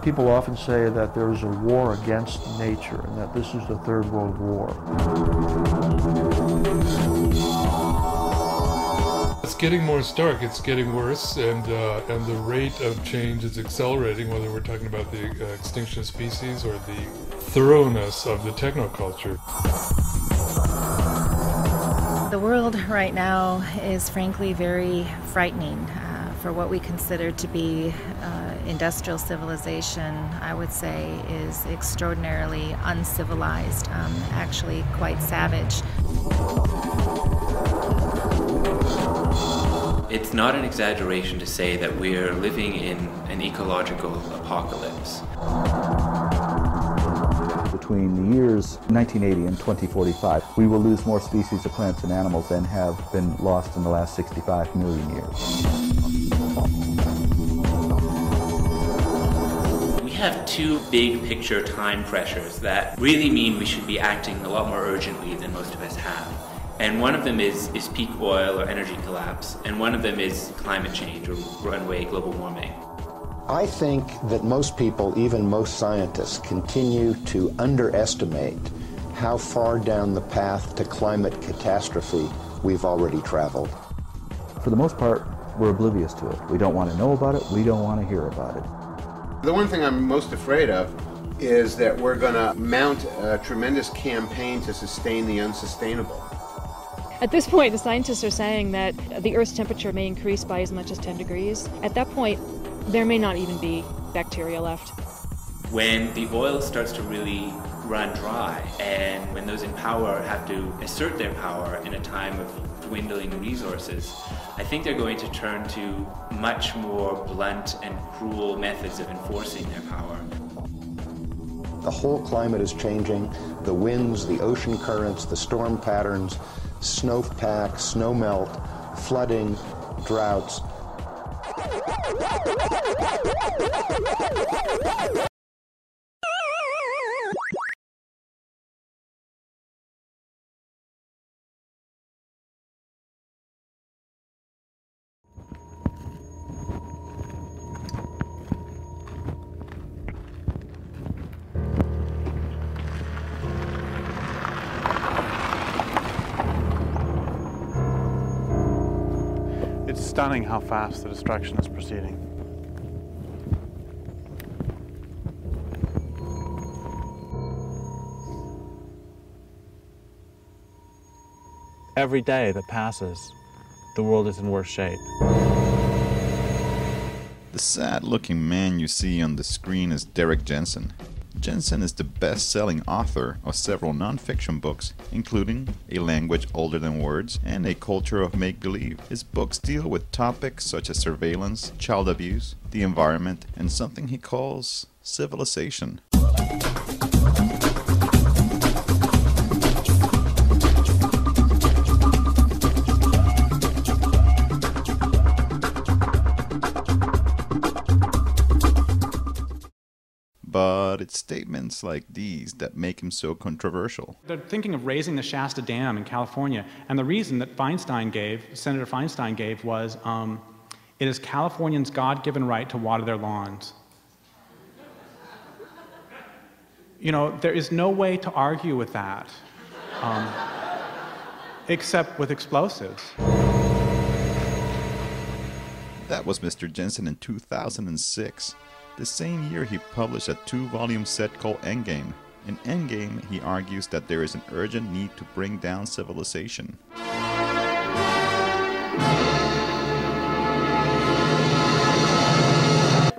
People often say that there is a war against nature and that this is the Third World War. It's getting more stark, it's getting worse, and the rate of change is accelerating, whether we're talking about the extinction of species or the thoroughness of the technoculture. The world right now is frankly very frightening. For what we consider to be industrial civilization, I would say is extraordinarily uncivilized, actually quite savage. It's not an exaggeration to say that we're living in an ecological apocalypse. Between the years 1980 and 2045, we will lose more species of plants and animals than have been lost in the last 65 million years. We have two big picture time pressures that really mean we should be acting a lot more urgently than most of us have. And one of them is peak oil or energy collapse, and one of them is climate change or runaway global warming. I think that most people, even most scientists, continue to underestimate how far down the path to climate catastrophe we've already traveled. For the most part, we're oblivious to it. We don't want to know about it. We don't want to hear about it. The one thing I'm most afraid of is that we're going to mount a tremendous campaign to sustain the unsustainable. At this point, the scientists are saying that the Earth's temperature may increase by as much as 10 degrees. At that point, there may not even be bacteria left. When the oil starts to really run dry, and when those in power have to assert their power in a time of dwindling resources, I think they're going to turn to much more blunt and cruel methods of enforcing their power. The whole climate is changing. The winds, the ocean currents, the storm patterns, snowpack, snow melt, flooding, droughts. It's stunning how fast the destruction is proceeding. Every day that passes, the world is in worse shape. The sad-looking man you see on the screen is Derrick Jensen. Jensen is the best-selling author of several non-fiction books, including A Language Older Than Words and A Culture of Make-Believe. His books deal with topics such as surveillance, child abuse, the environment, and something he calls civilization. But it's statements like these that make him so controversial. They're thinking of raising the Shasta Dam in California, and the reason that Senator Feinstein gave was, it is Californians' God-given right to water their lawns. You know, there is no way to argue with that, except with explosives. That was Mr. Jensen in 2006. The same year he published a 2-volume set called Endgame. In Endgame, he argues that there is an urgent need to bring down civilization.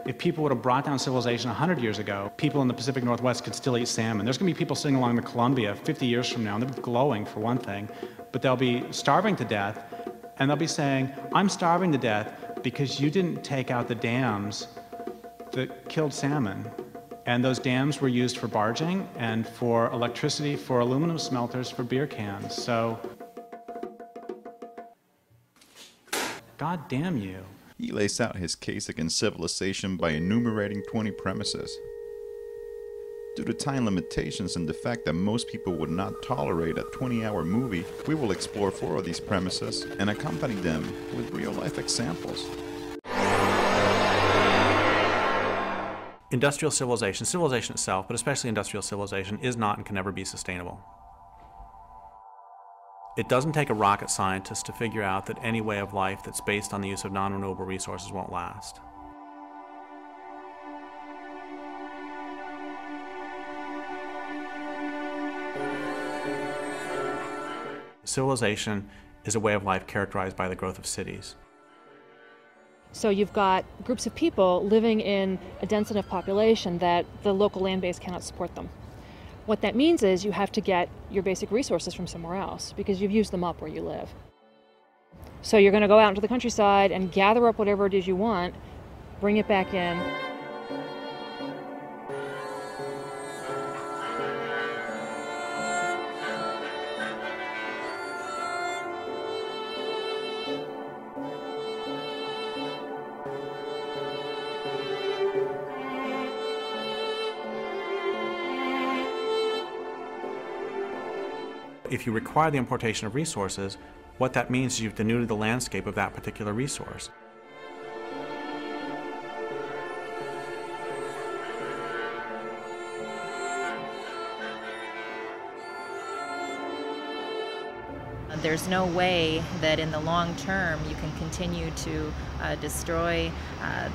If people would have brought down civilization 100 years ago, people in the Pacific Northwest could still eat salmon. There's going to be people sitting along the Columbia 50 years from now, and they'll be glowing for one thing, but they'll be starving to death, and they'll be saying, I'm starving to death because you didn't take out the dams that killed salmon. And those dams were used for barging and for electricity, for aluminum smelters, for beer cans. So, God damn you. He lays out his case against civilization by enumerating 20 premises. Due to time limitations and the fact that most people would not tolerate a 20-hour movie, we will explore 4 of these premises and accompany them with real-life examples. Industrial civilization, civilization itself, but especially industrial civilization, is not and can never be sustainable. It doesn't take a rocket scientist to figure out that any way of life that's based on the use of non-renewable resources won't last. Civilization is a way of life characterized by the growth of cities. So you've got groups of people living in a dense enough population that the local land base cannot support them. What that means is you have to get your basic resources from somewhere else because you've used them up where you live. So you're going to go out into the countryside and gather up whatever it is you want, bring it back in. If you require the importation of resources, what that means is you've denuded the landscape of that particular resource. There's no way that in the long term you can continue to destroy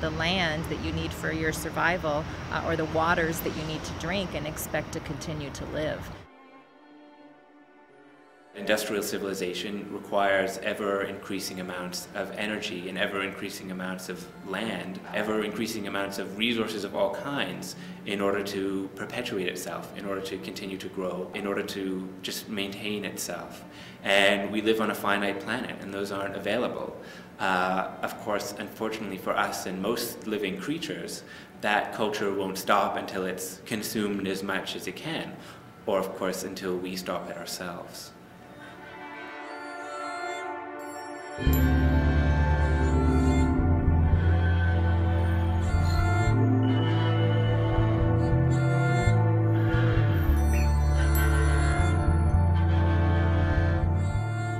the land that you need for your survival or the waters that you need to drink and expect to continue to live. Industrial civilization requires ever-increasing amounts of energy and ever-increasing amounts of land, ever-increasing amounts of resources of all kinds in order to perpetuate itself, in order to continue to grow, in order to just maintain itself. And we live on a finite planet, and those aren't available. Of course, unfortunately for us and most living creatures, that culture won't stop until it's consumed as much as it can, or of course until we stop it ourselves.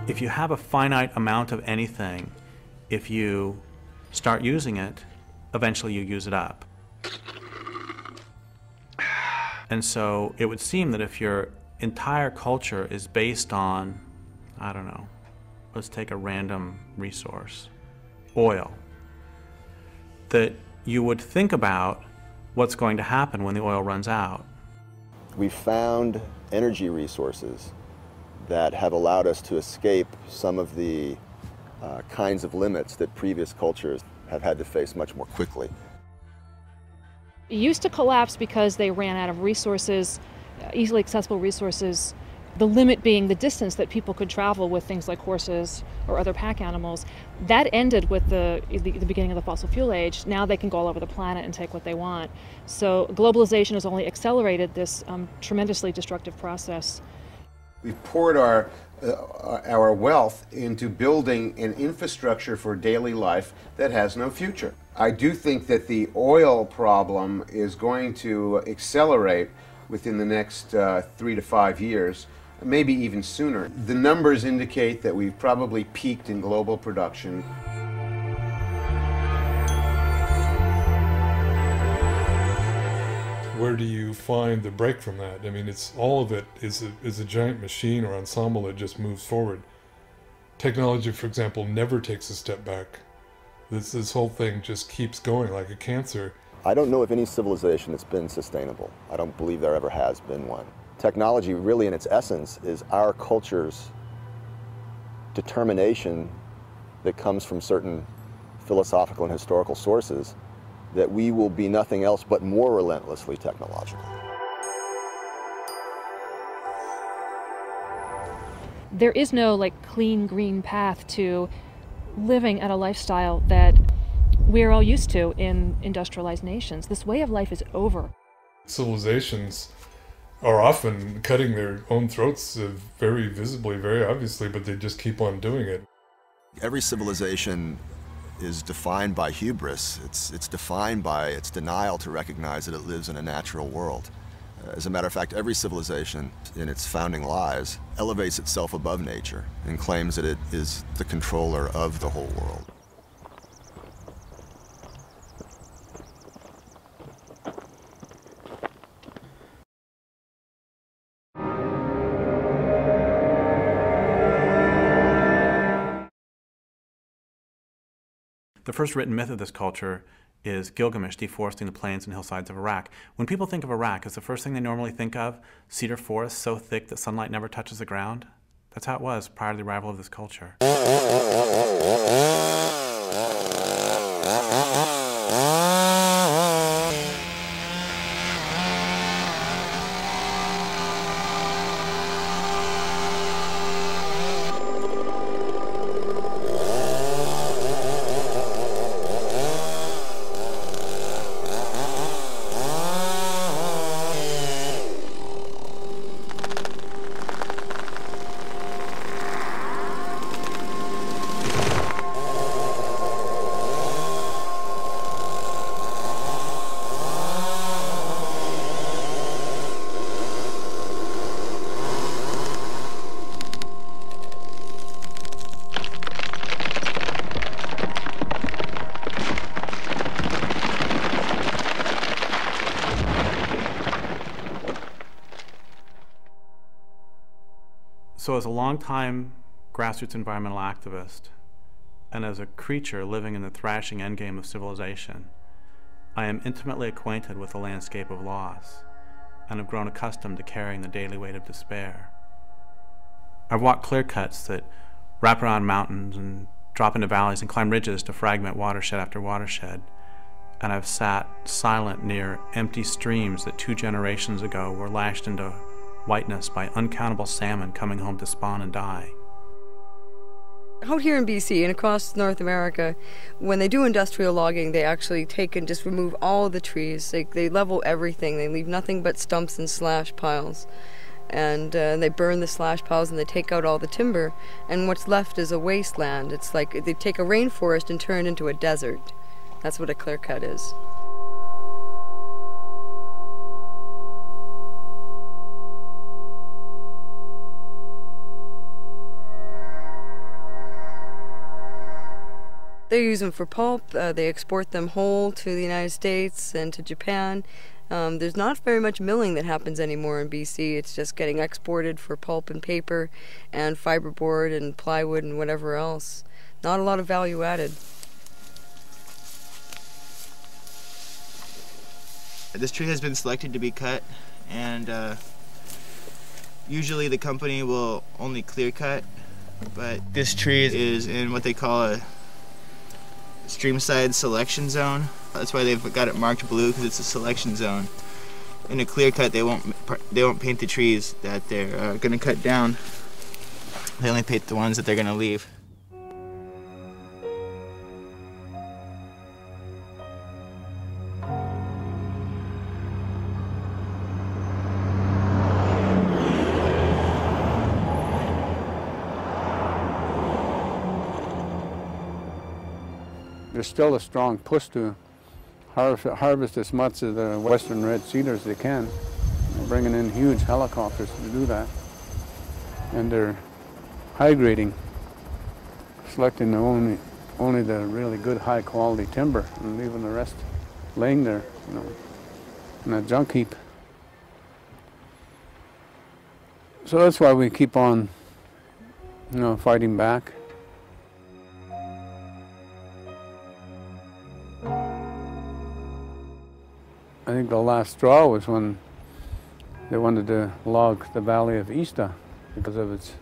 If you have a finite amount of anything, if you start using it, eventually you use it up. And so it would seem that if your entire culture is based on, I don't know, let's take a random resource, oil, that you would think about what's going to happen when the oil runs out. We found energy resources that have allowed us to escape some of the kinds of limits that previous cultures have had to face much more quickly. It used to collapse because they ran out of resources, easily accessible resources, the limit being the distance that people could travel with things like horses or other pack animals. That ended with the beginning of the fossil fuel age. Now they can go all over the planet and take what they want. So globalization has only accelerated this tremendously destructive process. We've poured our wealth into building an infrastructure for daily life that has no future. I do think that the oil problem is going to accelerate within the next 3 to 5 years, maybe even sooner. The numbers indicate that we've probably peaked in global production. Where do you find the break from that? I mean, it's all of it is a giant machine or ensemble that just moves forward. Technology, for example, never takes a step back. This whole thing just keeps going like a cancer. I don't know of any civilization that's been sustainable. I don't believe there ever has been one. Technology, really in its essence, is our culture's determination that comes from certain philosophical and historical sources that we will be nothing else but more relentlessly technological. There is no clean green path to living at a lifestyle that we're all used to in industrialized nations. This way of life is over. Civilizations are often cutting their own throats very visibly, very obviously, but they just keep on doing it. Every civilization is defined by hubris. It's defined by its denial to recognize that it lives in a natural world. As a matter of fact, every civilization in its founding lies elevates itself above nature and claims that it is the controller of the whole world. The first written myth of this culture is Gilgamesh deforesting the plains and hillsides of Iraq. When people think of Iraq, is the first thing they normally think of cedar forests so thick that sunlight never touches the ground? That's how it was prior to the arrival of this culture. So as a longtime grassroots environmental activist, and as a creature living in the thrashing endgame of civilization, I am intimately acquainted with the landscape of loss, and have grown accustomed to carrying the daily weight of despair. I've walked clear cuts that wrap around mountains and drop into valleys and climb ridges to fragment watershed after watershed, and I've sat silent near empty streams that 2 generations ago were lashed into whiteness by uncountable salmon coming home to spawn and die. Out here in BC and across North America, when they do industrial logging, they actually take and just remove all the trees. They level everything. They leave nothing but stumps and slash piles. And they burn the slash piles and they take out all the timber. And what's left is a wasteland. It's like they take a rainforest and turn it into a desert. That's what a clear cut is. They use them for pulp. They export them whole to the United States and to Japan. There's not very much milling that happens anymore in BC. It's just getting exported for pulp and paper and fiberboard and plywood and whatever else. Not a lot of value added. This tree has been selected to be cut, and usually the company will only clear cut, but this tree is in what they call a streamside selection zone. That's why they've got it marked blue, because it's a selection zone. In a clear cut, they won't paint the trees that they're going to cut down. They only paint the ones that they're going to leave. There's still a strong push to harvest as much of the western red cedar as they can. They're bringing in huge helicopters to do that. And they're high grading, selecting only the really good high quality timber and leaving the rest laying there, you know, in a junk heap. So that's why we keep on, you know, fighting back. I think the last straw was when they wanted to log the valley of Ista because of its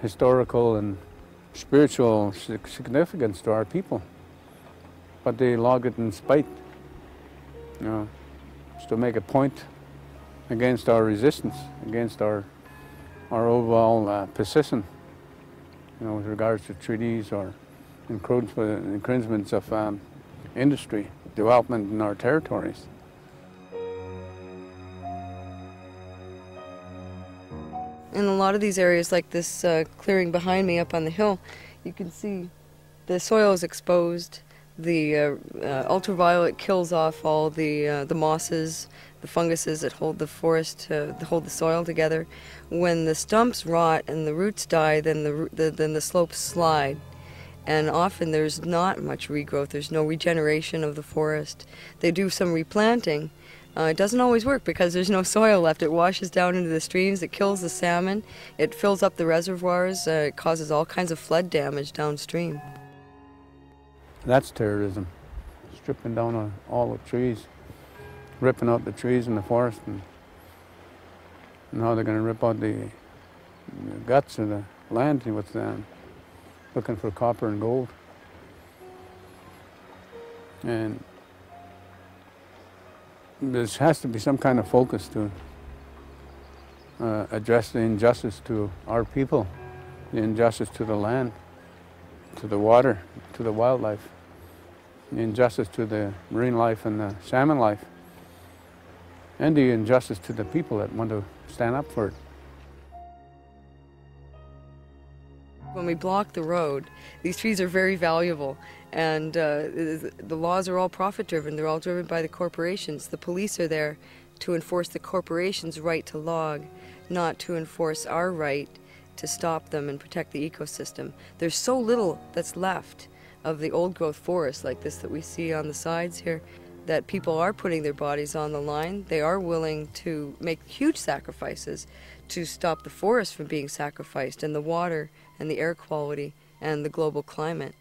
historical and spiritual significance to our people. But they logged it in spite, you know, just to make a point against our resistance, against our overall position, you know, with regards to treaties or encroachments of industry development in our territories. In a lot of these areas, like this clearing behind me up on the hill, you can see the soil is exposed. The ultraviolet kills off all the mosses, the funguses that hold the forest, hold the soil together. When the stumps rot and the roots die, then the slopes slide. And often there's not much regrowth, there's no regeneration of the forest. They do some replanting. It doesn't always work because there's no soil left. It washes down into the streams, it kills the salmon, it fills up the reservoirs, it causes all kinds of flood damage downstream. That's terrorism. Stripping down all the trees, ripping out the trees in the forest, and now they're going to rip out the guts of the land with them, looking for copper and gold. And there has to be some kind of focus to address the injustice to our people, the injustice to the land, to the water, to the wildlife, the injustice to the marine life and the salmon life, and the injustice to the people that want to stand up for it. When we block the road, these trees are very valuable, and the laws are all profit-driven. They're all driven by the corporations. The police are there to enforce the corporations' right to log, not to enforce our right to stop them and protect the ecosystem. There's so little that's left of the old-growth forest like this that we see on the sides here, that people are putting their bodies on the line. They are willing to make huge sacrifices to stop the forest from being sacrificed, and the water and the air quality and the global climate.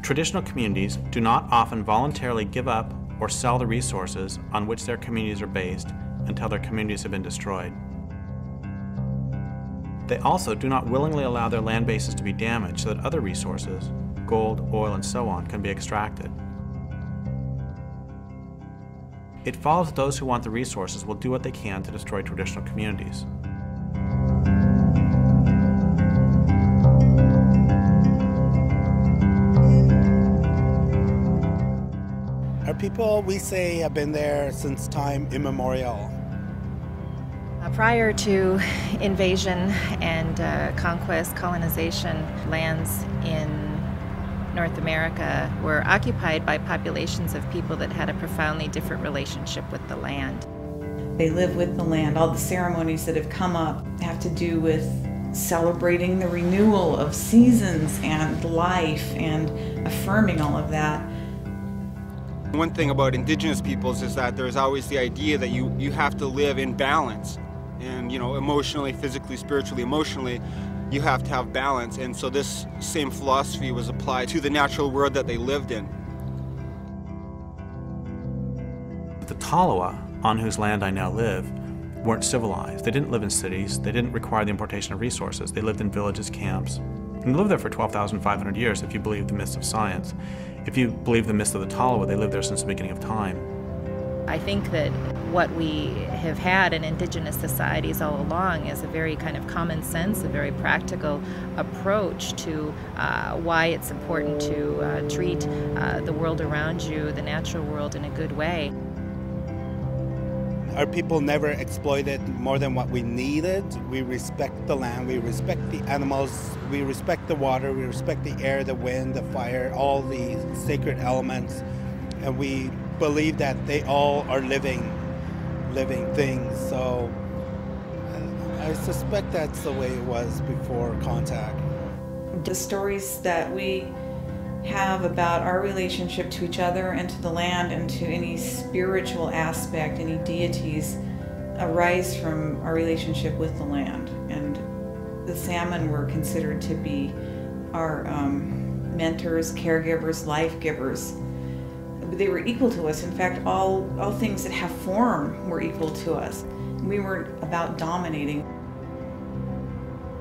Traditional communities do not often voluntarily give up or sell the resources on which their communities are based until their communities have been destroyed. They also do not willingly allow their land bases to be damaged so that other resources, gold, oil, and so on, can be extracted. It follows that those who want the resources will do what they can to destroy traditional communities. Our people, we say, have been there since time immemorial. Prior to invasion and conquest, colonization, lands in North America were occupied by populations of people that had a profoundly different relationship with the land. They live with the land. All the ceremonies that have come up have to do with celebrating the renewal of seasons and life and affirming all of that. One thing about Indigenous peoples is that there's always the idea that you have to live in balance. And, you know, emotionally, physically, spiritually, emotionally, you have to have balance. And so this same philosophy was applied to the natural world that they lived in. The Tolowa, on whose land I now live, weren't civilized. They didn't live in cities. They didn't require the importation of resources. They lived in villages, camps. And they lived there for 12,500 years if you believe the myths of science. If you believe the myths of the Tolowa, they lived there since the beginning of time. I think that what we have had in Indigenous societies all along is a very kind of common sense, a very practical approach to why it's important to treat the world around you, the natural world, in a good way. Our people never exploited more than what we needed. We respect the land, we respect the animals, we respect the water, we respect the air, the wind, the fire, all the sacred elements, and we believe that they all are living things. So I suspect that's the way it was before contact. The stories that we have about our relationship to each other and to the land and to any spiritual aspect, any deities, arise from our relationship with the land. And the salmon were considered to be our mentors, caregivers, life givers. They were equal to us. In fact, all things that have form were equal to us. We weren't about dominating.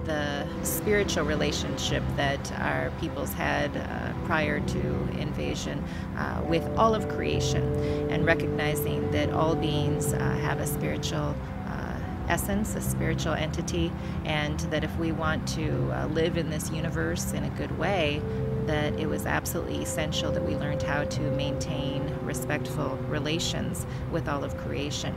The spiritual relationship that our peoples had prior to invasion with all of creation, and recognizing that all beings have a spiritual essence, a spiritual entity, and that if we want to live in this universe in a good way, that it was absolutely essential that we learned how to maintain respectful relations with all of creation.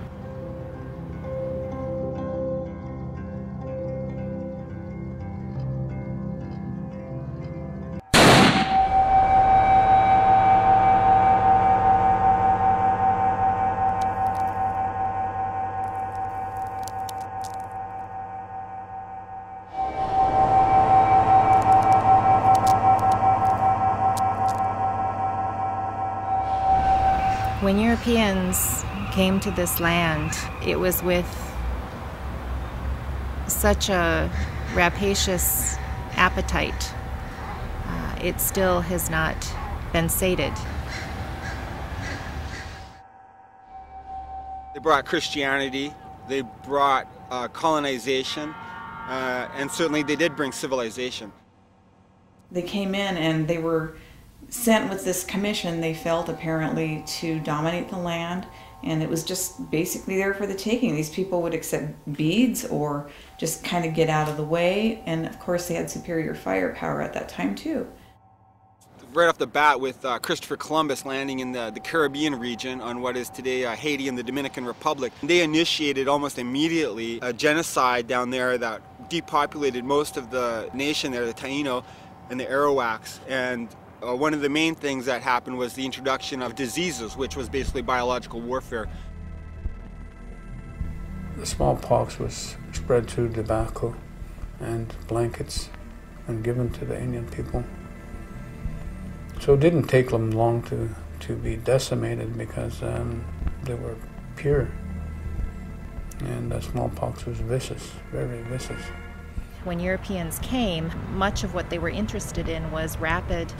When Europeans came to this land, it was with such a rapacious appetite. It still has not been sated. They brought Christianity, they brought colonization, and certainly they did bring civilization. They came in and they were sent with this commission, they felt apparently, to dominate the land, and it was just basically there for the taking. These people would accept beads or just kind of get out of the way, and of course they had superior firepower at that time too. Right off the bat with Christopher Columbus landing in the Caribbean region on what is today Haiti and the Dominican Republic, they initiated almost immediately a genocide down there that depopulated most of the nation there, the Taino and the Arawaks. And one of the main things that happened was the introduction of diseases, which was basically biological warfare. The smallpox was spread through tobacco and blankets and given to the Indian people. So it didn't take them long to be decimated because they were pure. And the smallpox was vicious, very vicious. When Europeans came, much of what they were interested in was rapid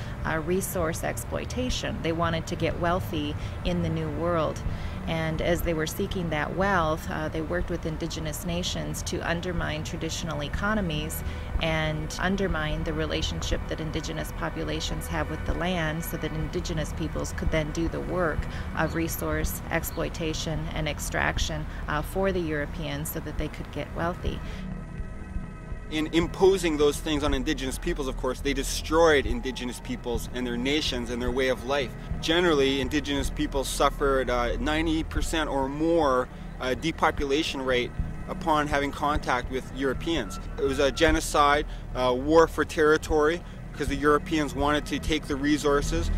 resource exploitation. They wanted to get wealthy in the New World. And as they were seeking that wealth, they worked with indigenous nations to undermine traditional economies and undermine the relationship that indigenous populations have with the land, so that indigenous peoples could then do the work of resource exploitation and extraction for the Europeans so that they could get wealthy. In imposing those things on indigenous peoples, of course, they destroyed indigenous peoples and their nations and their way of life. Generally, indigenous peoples suffered 90% or more depopulation rate upon having contact with Europeans. It was a genocide, war for territory, because the Europeans wanted to take the resources.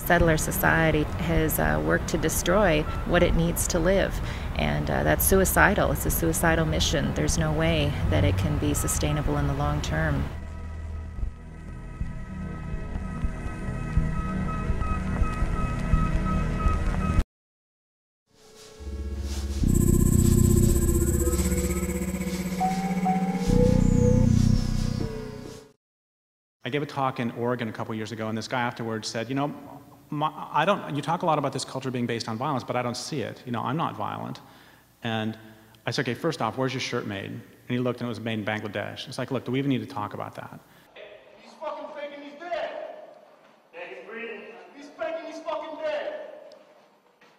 Settler society has worked to destroy what it needs to live, and that's suicidal. It's a suicidal mission. There's no way that it can be sustainable in the long term. I gave a talk in Oregon a couple years ago, and this guy afterwards said, you know, you talk a lot about this culture being based on violence, but I don't see it. You know, I'm not violent. And I said, okay, first off, where's your shirt made? And he looked and it was made in Bangladesh. It's like, look, do we even need to talk about that? He's fucking faking he's dead. Yeah, he's breathing. He's faking he's fucking dead.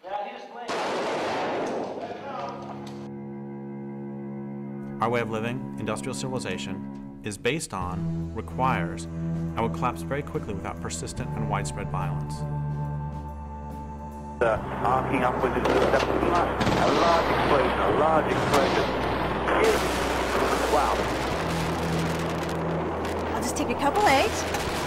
Yeah, he just playing. Our way of living, industrial civilization, is based on, requires, and will collapse very quickly without persistent and widespread violence. Arcing upwards into the 7th plus. A large explosion, Wow. I'll just take a couple eggs.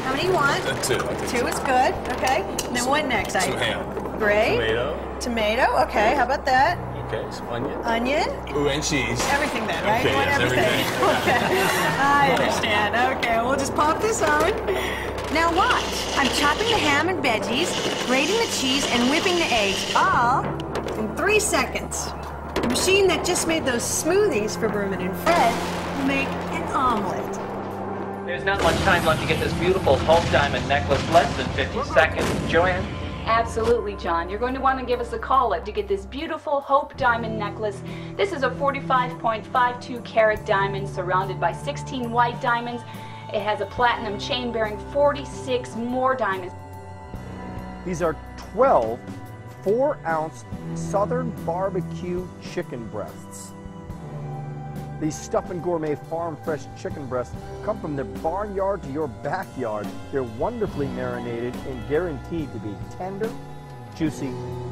How many you want? Two. Two is good. Okay. And then what next? Some ham. Great. Tomato. Okay, how about that? Okay, some onion. Onion? Ooh, and cheese. Everything then, right? Okay, You want yes, everything? everything. Okay. I understand. Okay, we'll just pop this on. Now watch. I'm chopping the ham and veggies, grating the cheese, and whipping the eggs, all in 3 seconds. The machine that just made those smoothies for Berman and Fred will make an omelet. There's not much time left to get this beautiful Hope Diamond necklace, less than 50 seconds. Joanne? Absolutely, John. You're going to want to give us a call up to get this beautiful Hope Diamond necklace. This is a 45.52 carat diamond surrounded by 16 white diamonds. It has a platinum chain bearing 46 more diamonds. These are 12 4-ounce Southern barbecue chicken breasts. These Stuff and Gourmet farm fresh chicken breasts come from their barnyard to your backyard. They're wonderfully marinated and guaranteed to be tender, juicy,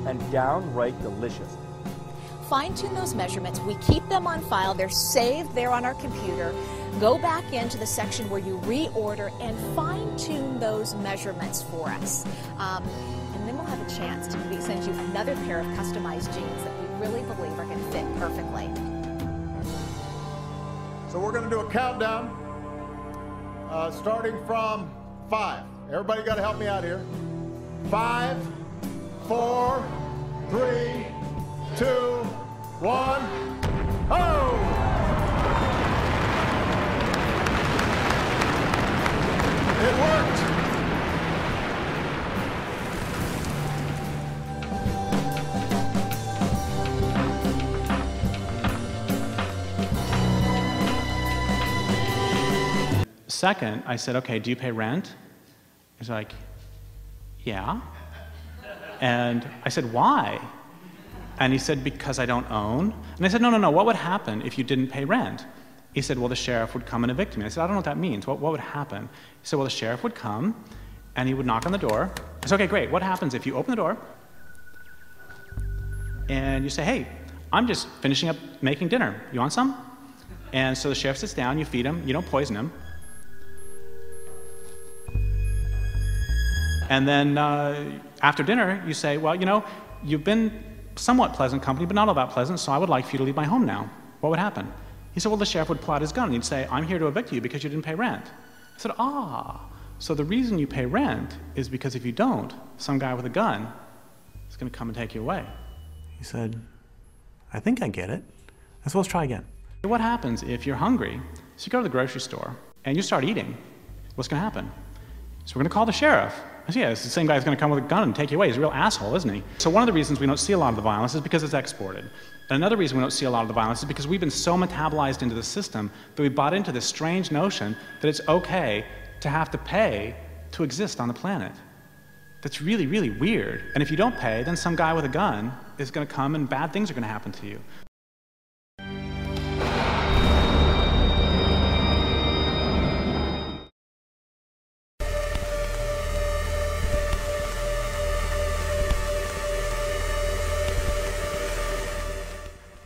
and downright delicious. Fine-tune those measurements. We keep them on file. They're saved there on our computer. Go back into the section where you reorder and fine-tune those measurements for us. And then we'll have a chance to send you another pair of customized jeans that we really believe are going to fit perfectly. So we're going to do a countdown starting from 5. Everybody got to help me out here. 5, 4, 3, 2, 1. Oh! It worked. Second, I said, okay, do you pay rent? He's like, yeah. And I said, why? And he said, because I don't own. And I said, no, what would happen if you didn't pay rent? He said, well, the sheriff would come and evict me. I said, I don't know what that means. What would happen? He said, well, the sheriff would come and he would knock on the door. I said, okay, great. What happens if you open the door and you say, hey, I'm just finishing up making dinner. You want some? And so the sheriff sits down, you feed him, you don't poison him. And then after dinner, you say, well, you know, you've been somewhat pleasant company, but not all that pleasant, so I would like for you to leave my home now. What would happen? He said, well, the sheriff would pull out his gun and he'd say, I'm here to evict you because you didn't pay rent. I said, so the reason you pay rent is because if you don't, some guy with a gun is going to come and take you away. He said, I think I get it. I said, let's try again. What happens if you're hungry? So you go to the grocery store and you start eating. What's going to happen? So we're going to call the sheriff. I said, yeah, it's the same guy who's going to come with a gun and take you away. He's a real asshole, isn't he? So one of the reasons we don't see a lot of the violence is because it's exported. And another reason we don't see a lot of the violence is because we've been so metabolized into the system that we bought into this strange notion that it's okay to have to pay to exist on the planet. That's really, really weird. And if you don't pay, then some guy with a gun is going to come and bad things are going to happen to you.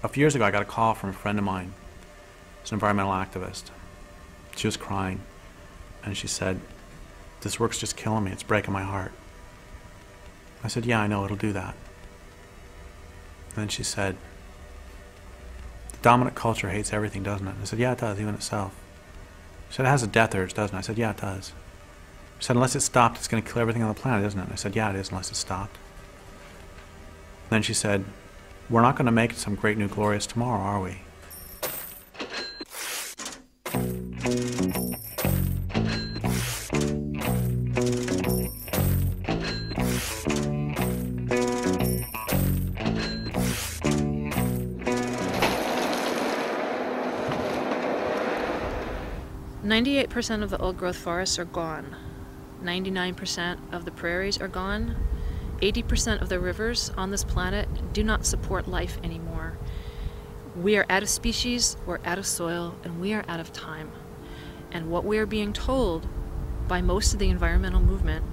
A few years ago, I got a call from a friend of mine. She's an environmental activist. She was crying, and she said, this work's just killing me. It's breaking my heart. I said, yeah, I know, it'll do that. And then she said, the dominant culture hates everything, doesn't it? I said, yeah, it does, even itself. She said, it has a death urge, doesn't it? I said, yeah, it does. She said, unless it's stopped, it's going to kill everything on the planet, isn't it? And I said, yeah, it is, unless it's stopped. And then she said, we're not going to make it some great new glorious tomorrow, are we? %98 of the old-growth forests are gone. 99% of the prairies are gone. 80% of the rivers on this planet do not support life anymore. We are out of species, we're out of soil, and we are out of time. And what we are being told by most of the environmental movement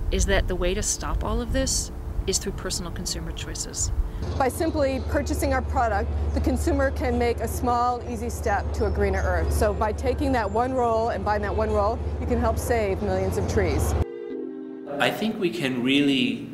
is that the way to stop all of this is through personal consumer choices. By simply purchasing our product, the consumer can make a small, easy step to a greener earth. So by taking that one roll and buying that one roll, you can help save millions of trees. I think we can really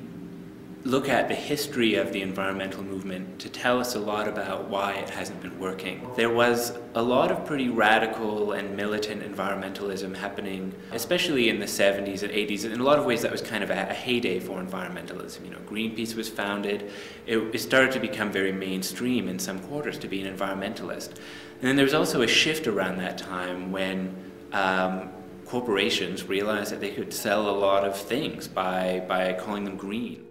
look at the history of the environmental movement to tell us a lot about why it hasn't been working. There was a lot of pretty radical and militant environmentalism happening, especially in the 70s and 80s. In a lot of ways that was kind of a heyday for environmentalism. You know, Greenpeace was founded. It started to become very mainstream in some quarters to be an environmentalist. And then there was also a shift around that time when corporations realized that they could sell a lot of things by calling them green.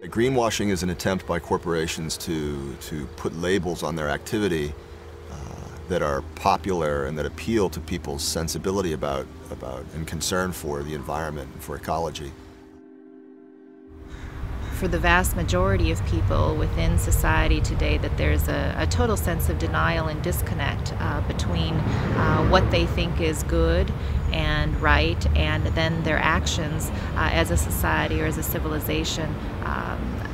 Greenwashing is an attempt by corporations to put labels on their activity that are popular and that appeal to people's sensibility about and concern for the environment and for ecology. For the vast majority of people within society today, that there's a total sense of denial and disconnect between what they think is good and right and then their actions as a society or as a civilization,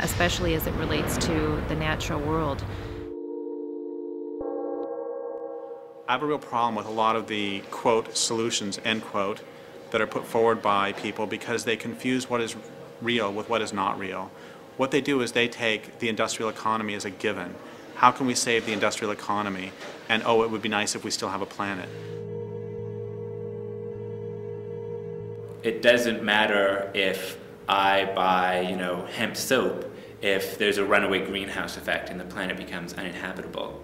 especially as it relates to the natural world. I have a real problem with a lot of the, quote, solutions, end quote, that are put forward by people because they confuse what is real with what is not real. What they do is they take the industrial economy as a given, how can we save the industrial economy, and oh, it would be nice if we still have a planet. It doesn't matter if I buy, hemp soap if there's a runaway greenhouse effect and the planet becomes uninhabitable.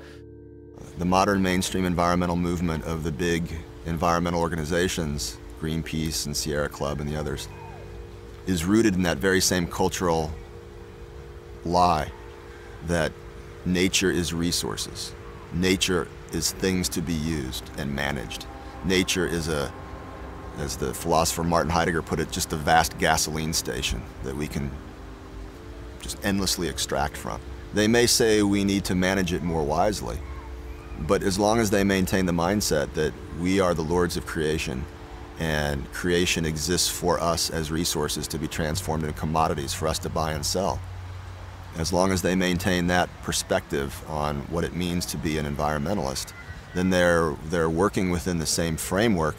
The modern mainstream environmental movement of the big environmental organizations, Greenpeace and Sierra Club and the others, is rooted in that very same cultural lie that nature is resources. Nature is things to be used and managed. Nature is as the philosopher Martin Heidegger put it, just a vast gasoline station that we can just endlessly extract from. They may say we need to manage it more wisely, but as long as they maintain the mindset that we are the lords of creation and creation exists for us as resources to be transformed into commodities for us to buy and sell, as long as they maintain that perspective on what it means to be an environmentalist, then they're working within the same framework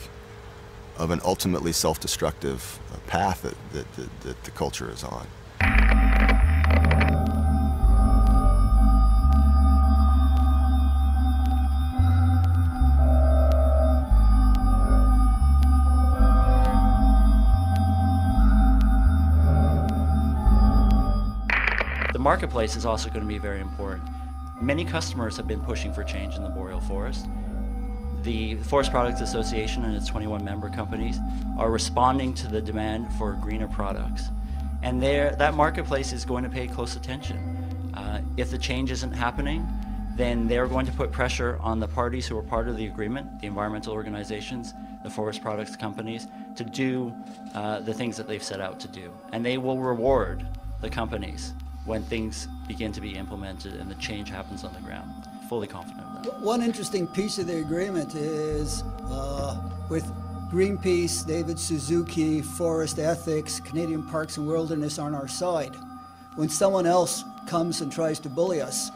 of an ultimately self-destructive path that the culture is on. The marketplace is also going to be very important. Many customers have been pushing for change in the boreal forest. The Forest Products Association and its 21 member companies are responding to the demand for greener products. And that marketplace is going to pay close attention. If the change isn't happening, then they're going to put pressure on the parties who are part of the agreement, the environmental organizations, the forest products companies, to do the things that they've set out to do. And they will reward the companies when things begin to be implemented and the change happens on the ground. Fully confident of that. One interesting piece of the agreement is with Greenpeace, David Suzuki, Forest Ethics, Canadian Parks and Wilderness on our side. When someone else comes and tries to bully us,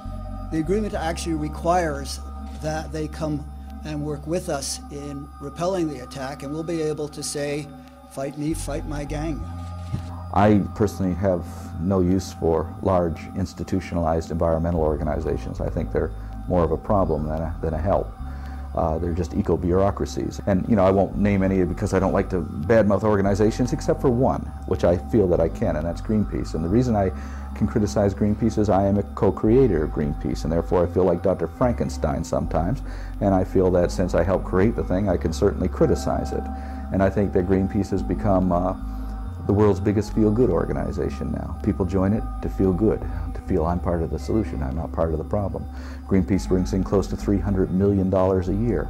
the agreement actually requires that they come and work with us in repelling the attack, and we'll be able to say, fight me, fight my gang. I personally have no use for large institutionalized environmental organizations. I think they're more of a problem than a help. They're just eco-bureaucracies. And I won't name any because I don't like to badmouth organizations except for one, which I feel that I can, and that's Greenpeace. And the reason I can criticize Greenpeace is I am a co-creator of Greenpeace, and therefore I feel like Dr. Frankenstein sometimes, and I feel that since I helped create the thing, I can certainly criticize it. And I think that Greenpeace has become the world's biggest feel-good organization now. People join it to feel good, to feel I'm part of the solution, I'm not part of the problem. Greenpeace brings in close to $300 million a year.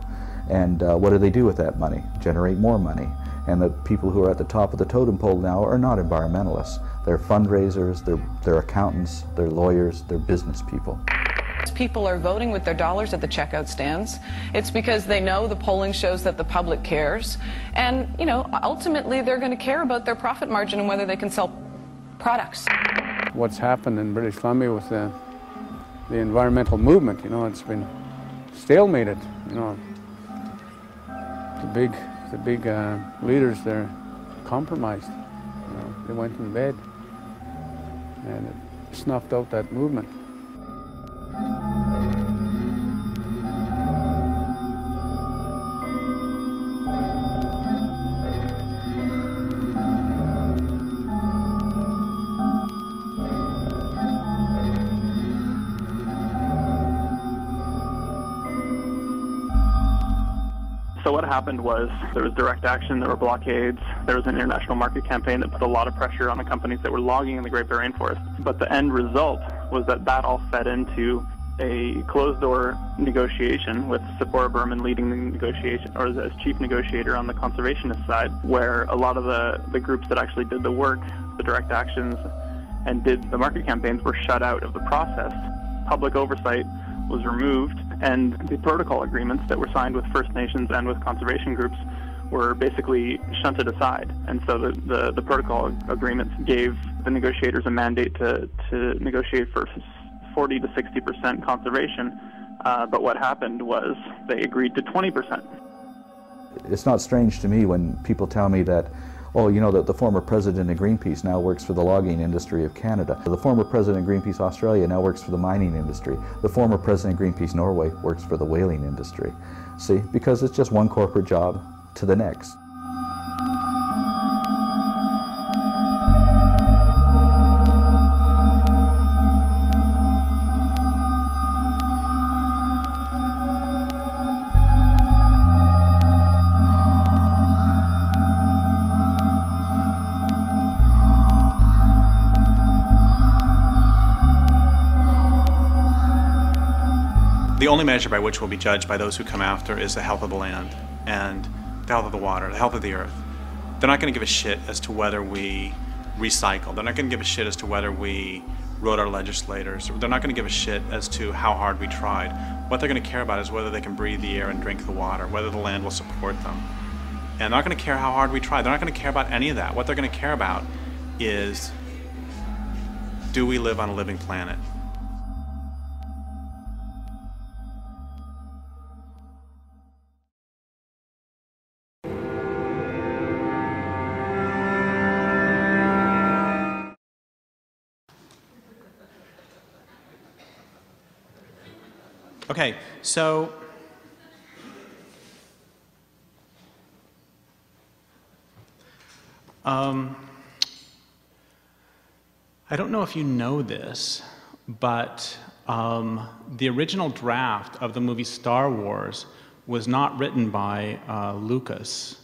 And what do they do with that money? Generate more money. And the people who are at the top of the totem pole now are not environmentalists. They're fundraisers, they're accountants, they're lawyers, they're business people. People are voting with their dollars at the checkout stands. It's because they know the polling shows that the public cares. And, ultimately they're going to care about their profit margin and whether they can sell products. What's happened in British Columbia with the environmental movement, it's been stalemated. The big leaders, they're compromised. They went in bed and it snuffed out that movement. So what happened was there was direct action, there were blockades, there was an international market campaign that put a lot of pressure on the companies that were logging in the Great Barrier Rainforest. But the end result was that all fed into a closed-door negotiation with Sephora Berman leading the negotiation, or as chief negotiator on the conservationist side, where a lot of the groups that actually did the work, the direct actions, and did the market campaigns were shut out of the process. Public oversight was removed, and the protocol agreements that were signed with First Nations and with conservation groups were basically shunted aside. And so the protocol agreements gave the negotiators a mandate to negotiate for 40 to 60% conservation, but what happened was they agreed to 20%. It's not strange to me when people tell me that Oh, you know that the former president of Greenpeace now works for the logging industry of Canada. The former president of Greenpeace Australia now works for the mining industry. The former president of Greenpeace Norway works for the whaling industry. See, because it's just one corporate job to the next. The only measure by which we'll be judged by those who come after is the health of the land and the health of the water, the health of the earth. They're not going to give a shit as to whether we recycle. They're not going to give a shit as to whether we wrote our legislators. They're not going to give a shit as to how hard we tried. What they're going to care about is whether they can breathe the air and drink the water, whether the land will support them. And they're not going to care how hard we try. They're not going to care about any of that. What they're going to care about is, do we live on a living planet? Okay, so I don't know if you know this, but the original draft of the movie Star Wars was not written by Lucas.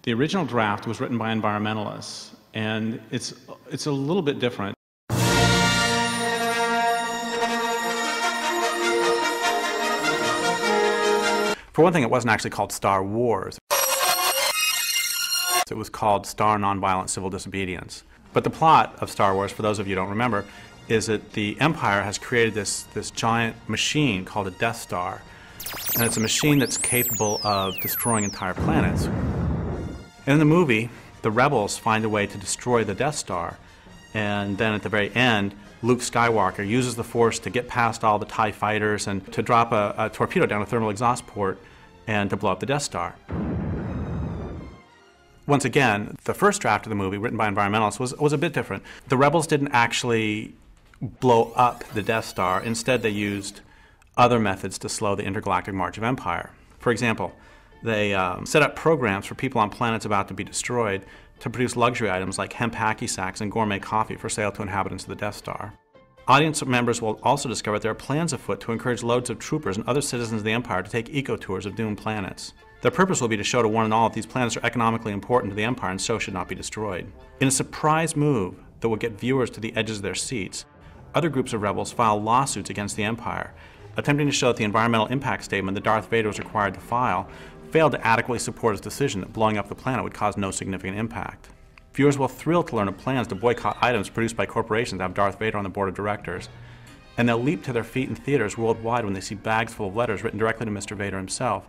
The original draft was written by environmentalists, and it's a little bit different. For one thing, it wasn't actually called Star Wars. It was called Star Nonviolent Civil Disobedience. But the plot of Star Wars, for those of you who don't remember, is that the Empire has created this giant machine called a Death Star. And it's a machine that's capable of destroying entire planets. In the movie, the rebels find a way to destroy the Death Star. And then at the very end, Luke Skywalker uses the Force to get past all the TIE fighters and to drop a torpedo down a thermal exhaust port and to blow up the Death Star. Once again, the first draft of the movie, written by environmentalists, was a bit different. The rebels didn't actually blow up the Death Star. Instead, they used other methods to slow the intergalactic march of empire. For example, they set up programs for people on planets about to be destroyed to produce luxury items like hemp hacky sacks and gourmet coffee for sale to inhabitants of the Death Star. Audience members will also discover there are plans afoot to encourage loads of troopers and other citizens of the Empire to take eco-tours of doomed planets. Their purpose will be to show to one and all that these planets are economically important to the Empire and so should not be destroyed. In a surprise move that will get viewers to the edges of their seats, other groups of rebels file lawsuits against the Empire, attempting to show that the environmental impact statement that Darth Vader was required to file failed to adequately support his decision that blowing up the planet would cause no significant impact. Viewers will thrill to learn of plans to boycott items produced by corporations that have Darth Vader on the board of directors, and they'll leap to their feet in theaters worldwide when they see bags full of letters written directly to Mr. Vader himself,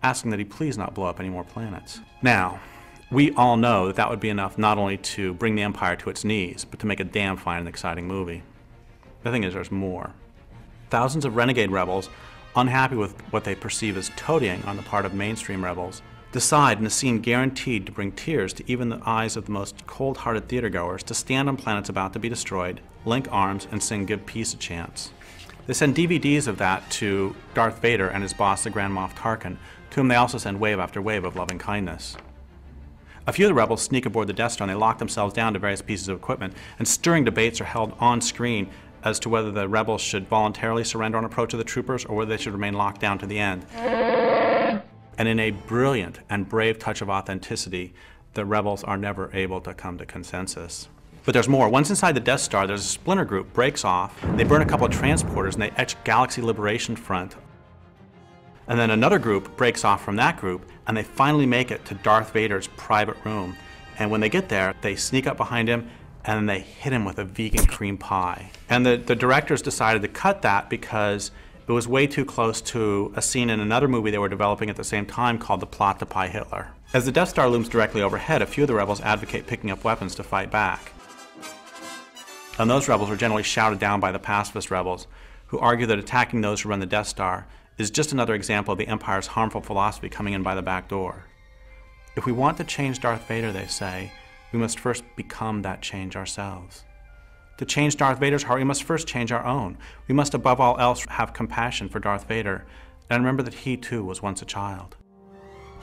asking that he please not blow up any more planets. Now, we all know that that would be enough not only to bring the Empire to its knees, but to make a damn fine and exciting movie. The thing is, there's more. Thousands of renegade rebels, unhappy with what they perceive as toadying on the part of mainstream rebels, decide in a scene guaranteed to bring tears to even the eyes of the most cold-hearted theatergoers to stand on planets about to be destroyed, link arms, and sing "Give Peace a Chance." They send DVDs of that to Darth Vader and his boss, the Grand Moff Tarkin, to whom they also send wave after wave of loving kindness. A few of the rebels sneak aboard the Death Star and they lock themselves down to various pieces of equipment, and stirring debates are held on screen as to whether the rebels should voluntarily surrender on approach of the troopers or whether they should remain locked down to the end. And in a brilliant and brave touch of authenticity, the rebels are never able to come to consensus. But there's more. Once inside the Death Star, there's a splinter group breaks off, they burn a couple of transporters, and they etch Galaxy Liberation Front. And then another group breaks off from that group, and they finally make it to Darth Vader's private room. And when they get there, they sneak up behind him, and they hit him with a vegan cream pie. And the directors decided to cut that because it was way too close to a scene in another movie they were developing at the same time called The Plot to Pie Hitler. As the Death Star looms directly overhead, a few of the rebels advocate picking up weapons to fight back. And those rebels are generally shouted down by the pacifist rebels, who argue that attacking those who run the Death Star is just another example of the Empire's harmful philosophy coming in by the back door. If we want to change Darth Vader, they say, we must first become that change ourselves. To change Darth Vader's heart, we must first change our own. We must above all else have compassion for Darth Vader and remember that he too was once a child.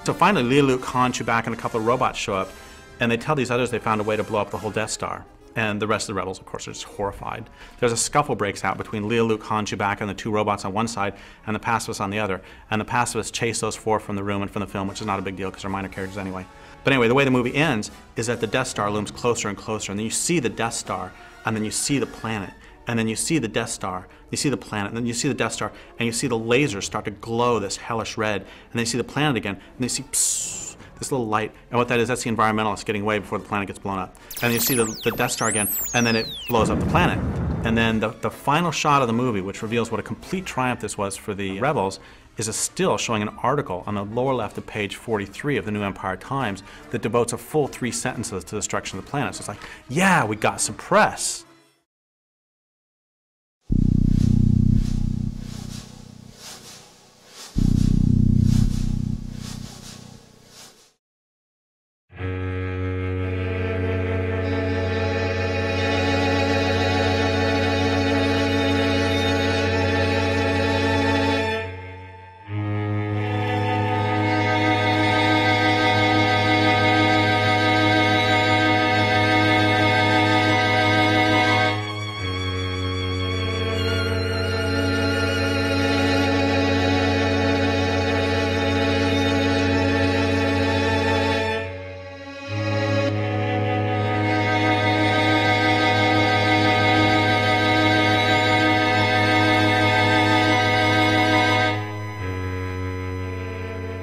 So finally, Leia, Luke, Han, Chewbacca, and a couple of robots show up, and they tell these others they found a way to blow up the whole Death Star. And the rest of the rebels, of course, are just horrified. There's a scuffle breaks out between Leia, Luke, Han, Chewbacca, and the two robots on one side, and the pacifists on the other. And the pacifists chase those four from the room and from the film, which is not a big deal because they're minor characters anyway. But anyway, the way the movie ends is that the Death Star looms closer and closer, and then you see the Death Star, and then you see the planet, and then you see the Death Star, you see the planet, and then you see the Death Star, and you see the lasers start to glow this hellish red, and then you see the planet again, and then you see psst, this little light, and what that is, that's the environmentalists getting away before the planet gets blown up. And you see the Death Star again, and then it blows up the planet. And then the final shot of the movie, which reveals what a complete triumph this was for the rebels, is a still showing an article on the lower left of page 43 of the New Empire Times that devotes a full 3 sentences to the destruction of the planet. So it's like, yeah, we got some press.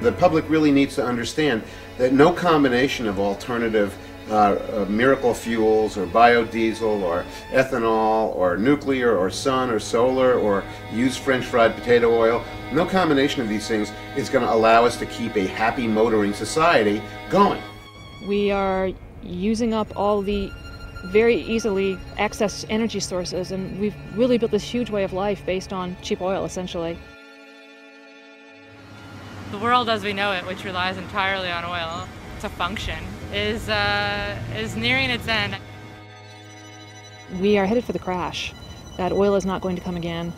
The public really needs to understand that no combination of alternative miracle fuels or biodiesel or ethanol or nuclear or sun or solar or used French fried potato oil, no combination of these things is going to allow us to keep a happy motoring society going. We are using up all the very easily accessed energy sources, and we've really built this huge way of life based on cheap oil, essentially. The world as we know it, which relies entirely on oil to function, is nearing its end. We are headed for the crash. That oil is not going to come again.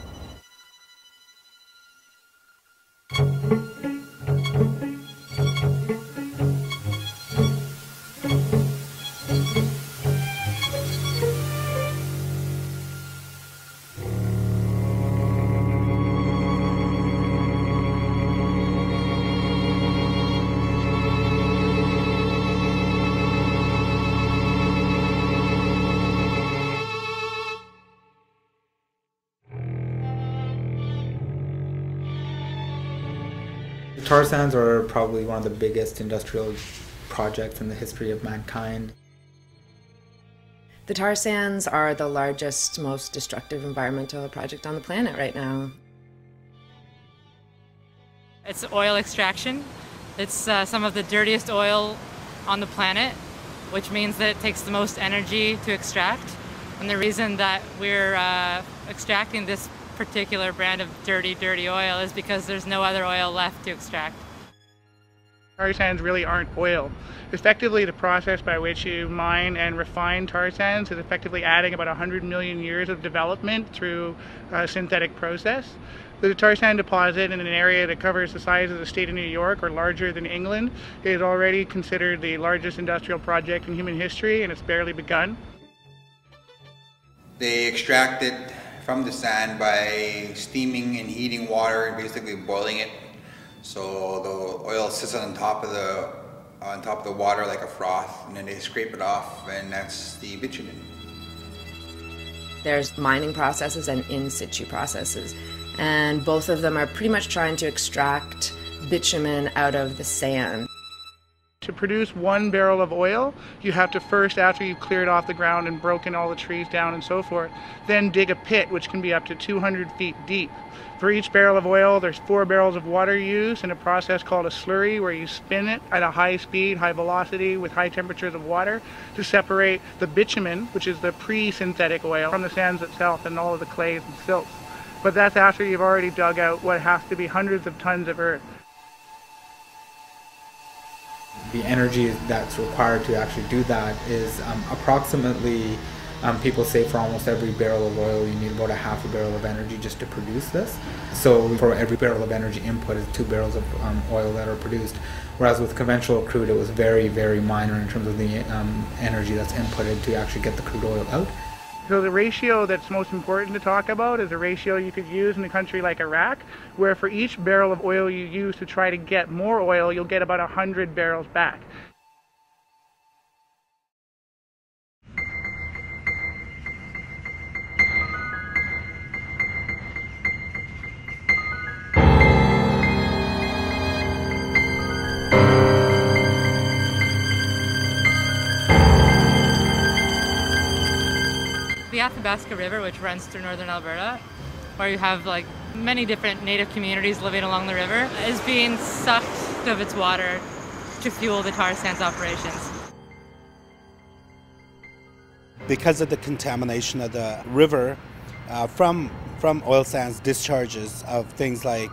Tar sands are probably one of the biggest industrial projects in the history of mankind. The tar sands are the largest, most destructive environmental project on the planet right now. It's oil extraction. It's some of the dirtiest oil on the planet, which means that it takes the most energy to extract. And the reason that we're extracting this particular brand of dirty oil is because there's no other oil left to extract. Tar sands really aren't oil. Effectively, the process by which you mine and refine tar sands is effectively adding about 100 million years of development through a synthetic process. The tar sand deposit in an area that covers the size of the state of New York or larger than England is already considered the largest industrial project in human history, and it's barely begun. They extract it from the sand by steaming and heating water and basically boiling it. So the oil sits on top of the water like a froth, and then they scrape it off, and that's the bitumen. There's mining processes and in situ processes, and both of them are pretty much trying to extract bitumen out of the sand. To produce 1 barrel of oil, you have to first, after you've cleared off the ground and broken all the trees down and so forth, then dig a pit which can be up to 200 feet deep. For each barrel of oil, there's 4 barrels of water used in a process called a slurry, where you spin it at a high speed, high velocity, with high temperatures of water to separate the bitumen, which is the pre-synthetic oil, from the sands itself and all of the clays and silts. But that's after you've already dug out what has to be hundreds of tons of earth. The energy that's required to actually do that is approximately, people say for almost every barrel of oil you need about a half a barrel of energy just to produce this. So for every barrel of energy input is 2 barrels of oil that are produced. Whereas with conventional crude it was very, very minor in terms of the energy that's inputted to actually get the crude oil out. So the ratio that's most important to talk about is a ratio you could use in a country like Iraq, where for each barrel of oil you use to try to get more oil, you'll get about 100 barrels back. The Athabasca River, which runs through northern Alberta, where you have like many different native communities living along the river, is being sucked of its water to fuel the tar sands operations. Because of the contamination of the river from oil sands discharges of things like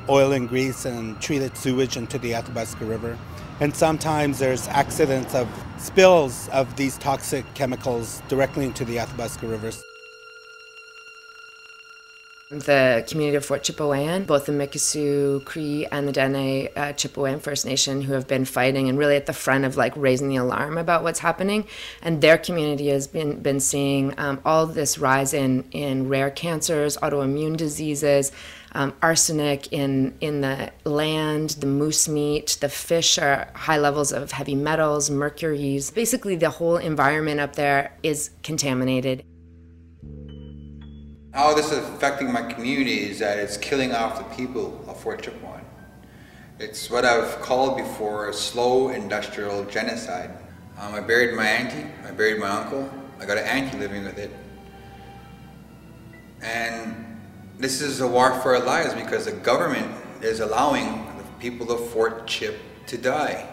oil and grease and treated sewage into the Athabasca River. And sometimes there's accidents of spills of these toxic chemicals directly into the Athabasca rivers. The community of Fort Chipewyan, both the Mikisew Cree and the Dene Chipewyan First Nation, who have been fighting and really at the front of like raising the alarm about what's happening, and their community has been seeing all this rise in rare cancers, autoimmune diseases, arsenic in the land, the moose meat, the fish are high levels of heavy metals, mercuries. Basically the whole environment up there is contaminated. How this is affecting my community is that it's killing off the people of Fort Chipewyan. It's what I've called before a slow industrial genocide. I buried my auntie, I buried my uncle, I got an auntie living with it. And this is a war for our lives because the government is allowing the people of Fort Chip to die.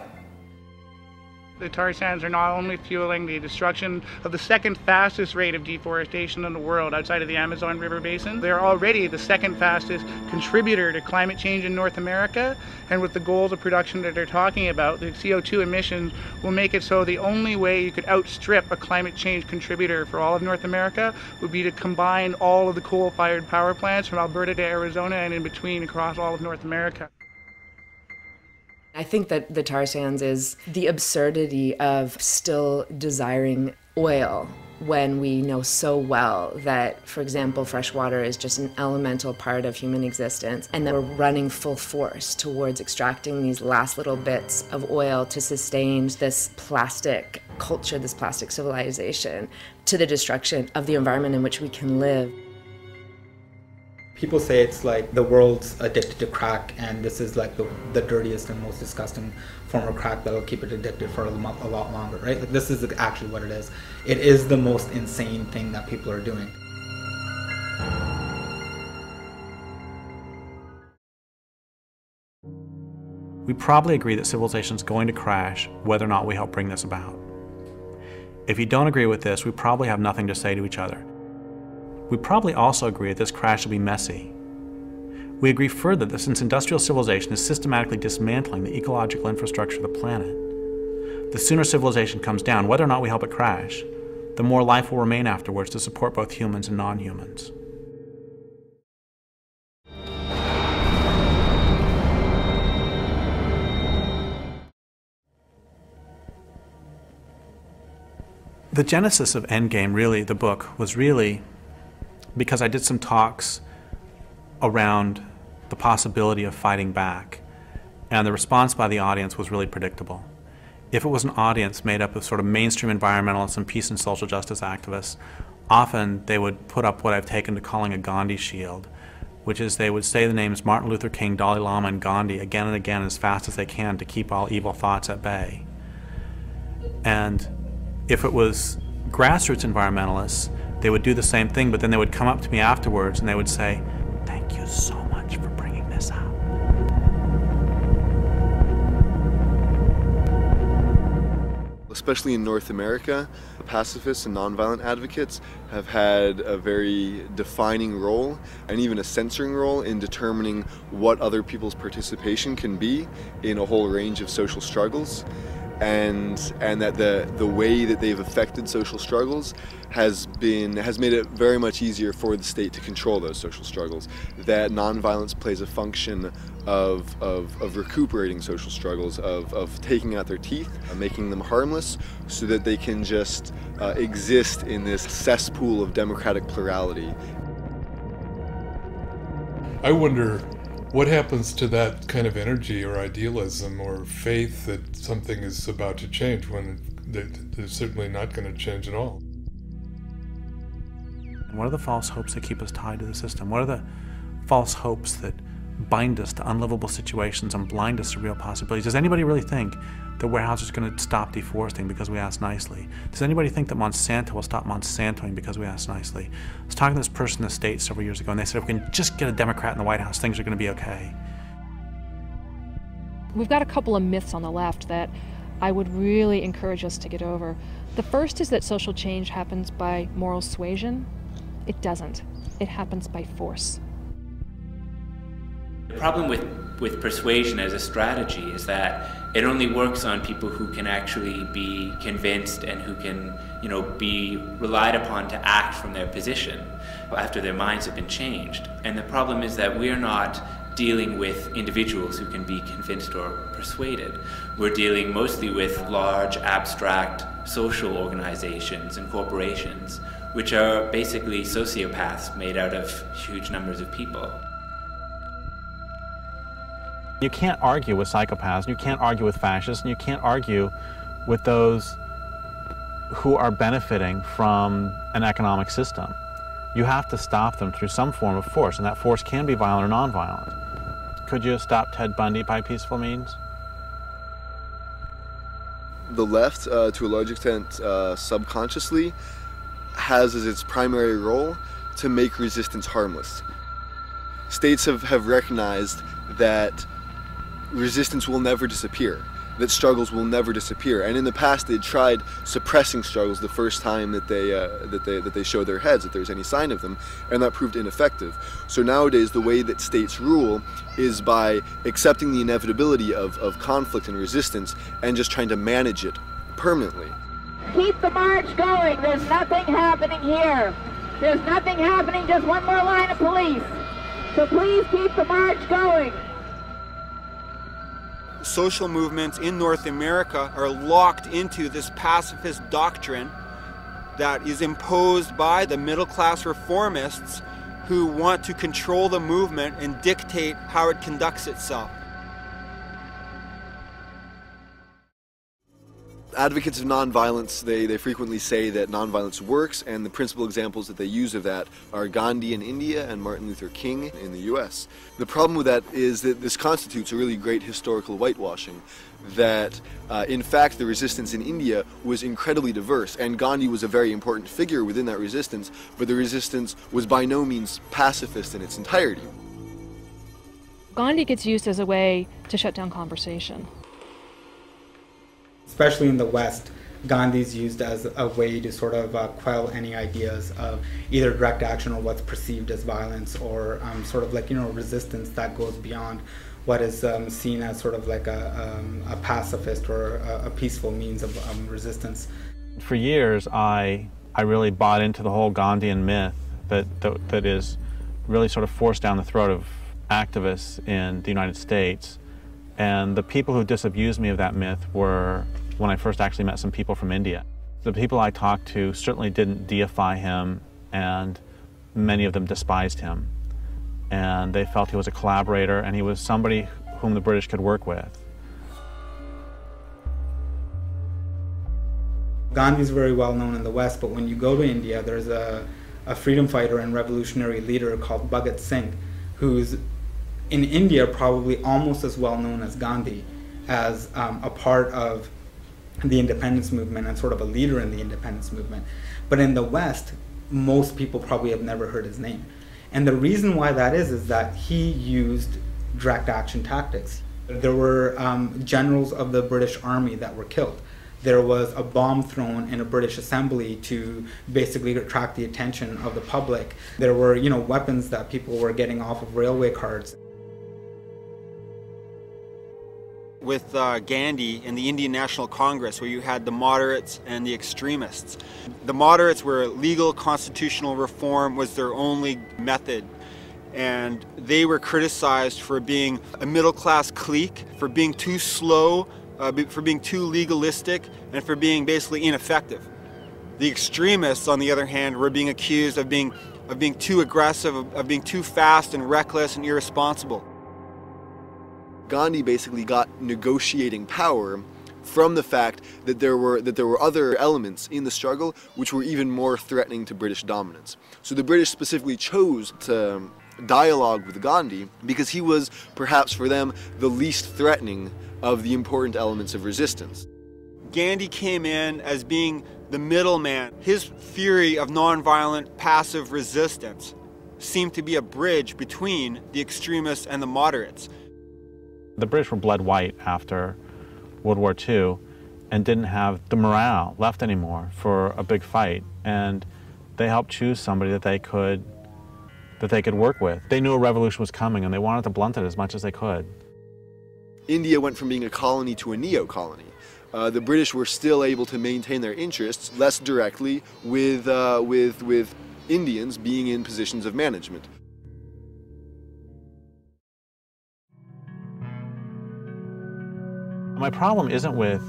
The tar sands are not only fueling the destruction of the second fastest rate of deforestation in the world outside of the Amazon River Basin, they're already the second fastest contributor to climate change in North America. And with the goals of production that they're talking about, the CO2 emissions will make it so the only way you could outstrip a climate change contributor for all of North America would be to combine all of the coal-fired power plants from Alberta to Arizona and in between across all of North America. I think that the tar sands is the absurdity of still desiring oil when we know so well that, for example, fresh water is just an elemental part of human existence, and that we're running full force towards extracting these last little bits of oil to sustain this plastic culture, this plastic civilization, to the destruction of the environment in which we can live. People say it's like the world's addicted to crack, and this is like the dirtiest and most disgusting form of crack that'll keep it addicted for a lot longer, right? Like this is actually what it is. It is the most insane thing that people are doing. We probably agree that civilization is going to crash whether or not we help bring this about. If you don't agree with this, we probably have nothing to say to each other. We probably also agree that this crash will be messy. We agree further that since industrial civilization is systematically dismantling the ecological infrastructure of the planet, the sooner civilization comes down, whether or not we help it crash, the more life will remain afterwards to support both humans and non-humans. The genesis of Endgame, really, the book, was really because I did some talks around the possibility of fighting back, and the response by the audience was really predictable. If it was an audience made up of sort of mainstream environmentalists and peace and social justice activists, often they would put up what I've taken to calling a Gandhi shield, which is they would say the names Martin Luther King, Dalai Lama, and Gandhi again and again as fast as they can to keep all evil thoughts at bay. And if it was grassroots environmentalists, they would do the same thing, but then they would come up to me afterwards and they would say, "Thank you so much for bringing this up." especially in North America, pacifists and nonviolent advocates have had a very defining role and even a censoring role in determining what other people's participation can be in a whole range of social struggles. And that the way that they've affected social struggles has made it very much easier for the state to control those social struggles. That nonviolence plays a function of recuperating social struggles, of taking out their teeth, making them harmless, so that they can just exist in this cesspool of democratic plurality. I wonder what happens to that kind of energy or idealism or faith that something is about to change when they're certainly not going to change at all. What are the false hopes that keep us tied to the system? What are the false hopes that bind us to unlivable situations and blind us to real possibilities? Does anybody really think that warehouses are going to stop deforesting because we ask nicely? Does anybody think that Monsanto will stop Monsantoing because we ask nicely? I was talking to this person in the States several years ago, and they said if we can just get a Democrat in the White House, things are going to be okay. We've got a couple of myths on the left that I would really encourage us to get over. The first is that social change happens by moral suasion. It doesn't. It happens by force. The problem with persuasion as a strategy is that it only works on people who can actually be convinced and who can, be relied upon to act from their position after their minds have been changed. And the problem is that we're not dealing with individuals who can be convinced or persuaded. We're dealing mostly with large, abstract social organizations and corporations, which are basically sociopaths made out of huge numbers of people. You can't argue with psychopaths, and you can't argue with fascists, and you can't argue with those who are benefiting from an economic system. You have to stop them through some form of force, and that force can be violent or nonviolent. Could you stop Ted Bundy by peaceful means? The left, to a large extent, subconsciously, has as its primary role to make resistance harmless. States have recognized that resistance will never disappear, that struggles will never disappear, and in the past they tried suppressing struggles the first time that they show their heads, that there's any sign of them, and that proved ineffective. So nowadays the way that states rule is by accepting the inevitability of conflict and resistance and just trying to manage it permanently. Keep the march going. There's nothing happening here. There's nothing happening, just one more line of police. So please keep the march going. Social movements in North America are locked into this pacifist doctrine that is imposed by the middle-class reformists who want to control the movement and dictate how it conducts itself. Advocates of nonviolence, they frequently say that nonviolence works, and the principal examples that they use of that are Gandhi in India and Martin Luther King in the US. The problem with that is that this constitutes a really great historical whitewashing, that in fact the resistance in India was incredibly diverse, and Gandhi was a very important figure within that resistance, but the resistance was by no means pacifist in its entirety. Gandhi gets used as a way to shut down conversation. Especially in the West, Gandhi's used as a way to sort of quell any ideas of either direct action or what's perceived as violence, or sort of like, resistance that goes beyond what is seen as sort of like a pacifist or a peaceful means of resistance. For years, I really bought into the whole Gandhian myth that is really sort of forced down the throat of activists in the United States. And the people who disabused me of that myth were when I first actually met some people from India. The people I talked to certainly didn't deify him, and many of them despised him. And they felt he was a collaborator, and he was somebody whom the British could work with. Gandhi's very well known in the West, but when you go to India, there's a freedom fighter and revolutionary leader called Bhagat Singh, who's in India probably almost as well known as Gandhi, as a part of the independence movement and sort of a leader in the independence movement. But in the West, most people probably have never heard his name. And the reason why that is that he used direct action tactics. There were generals of the British Army that were killed there was a bomb thrown in a British assembly to basically attract the attention of the public. There were, weapons that people were getting off of railway cars. With Gandhi in the Indian National Congress, where you had the moderates and the extremists. The moderates were legal constitutional reform was their only method, and they were criticized for being a middle-class clique, for being too slow, for being too legalistic, and for being basically ineffective. The extremists, on the other hand, were being accused of being too aggressive, of being too fast and reckless and irresponsible. Gandhi basically got negotiating power from the fact that there were other elements in the struggle which were even more threatening to British dominance. So the British specifically chose to dialogue with Gandhi because he was, perhaps for them, the least threatening of the important elements of resistance. Gandhi came in as being the middleman. His theory of nonviolent passive resistance seemed to be a bridge between the extremists and the moderates. The British were bled white after World War II and didn't have the morale left anymore for a big fight, and they helped choose somebody that they could work with. They knew a revolution was coming and they wanted to blunt it as much as they could. India went from being a colony to a neo-colony. The British were still able to maintain their interests less directly with Indians being in positions of management. My problem isn't with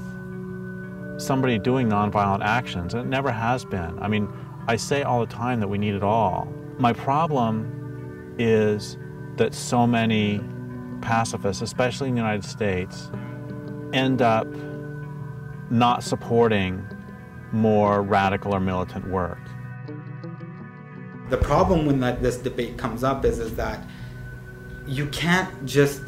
somebody doing nonviolent actions, and it never has been. I mean, I say all the time that we need it all. My problem is that so many pacifists, especially in the United States, end up not supporting more radical or militant work. The problem when this debate comes up is that you can't just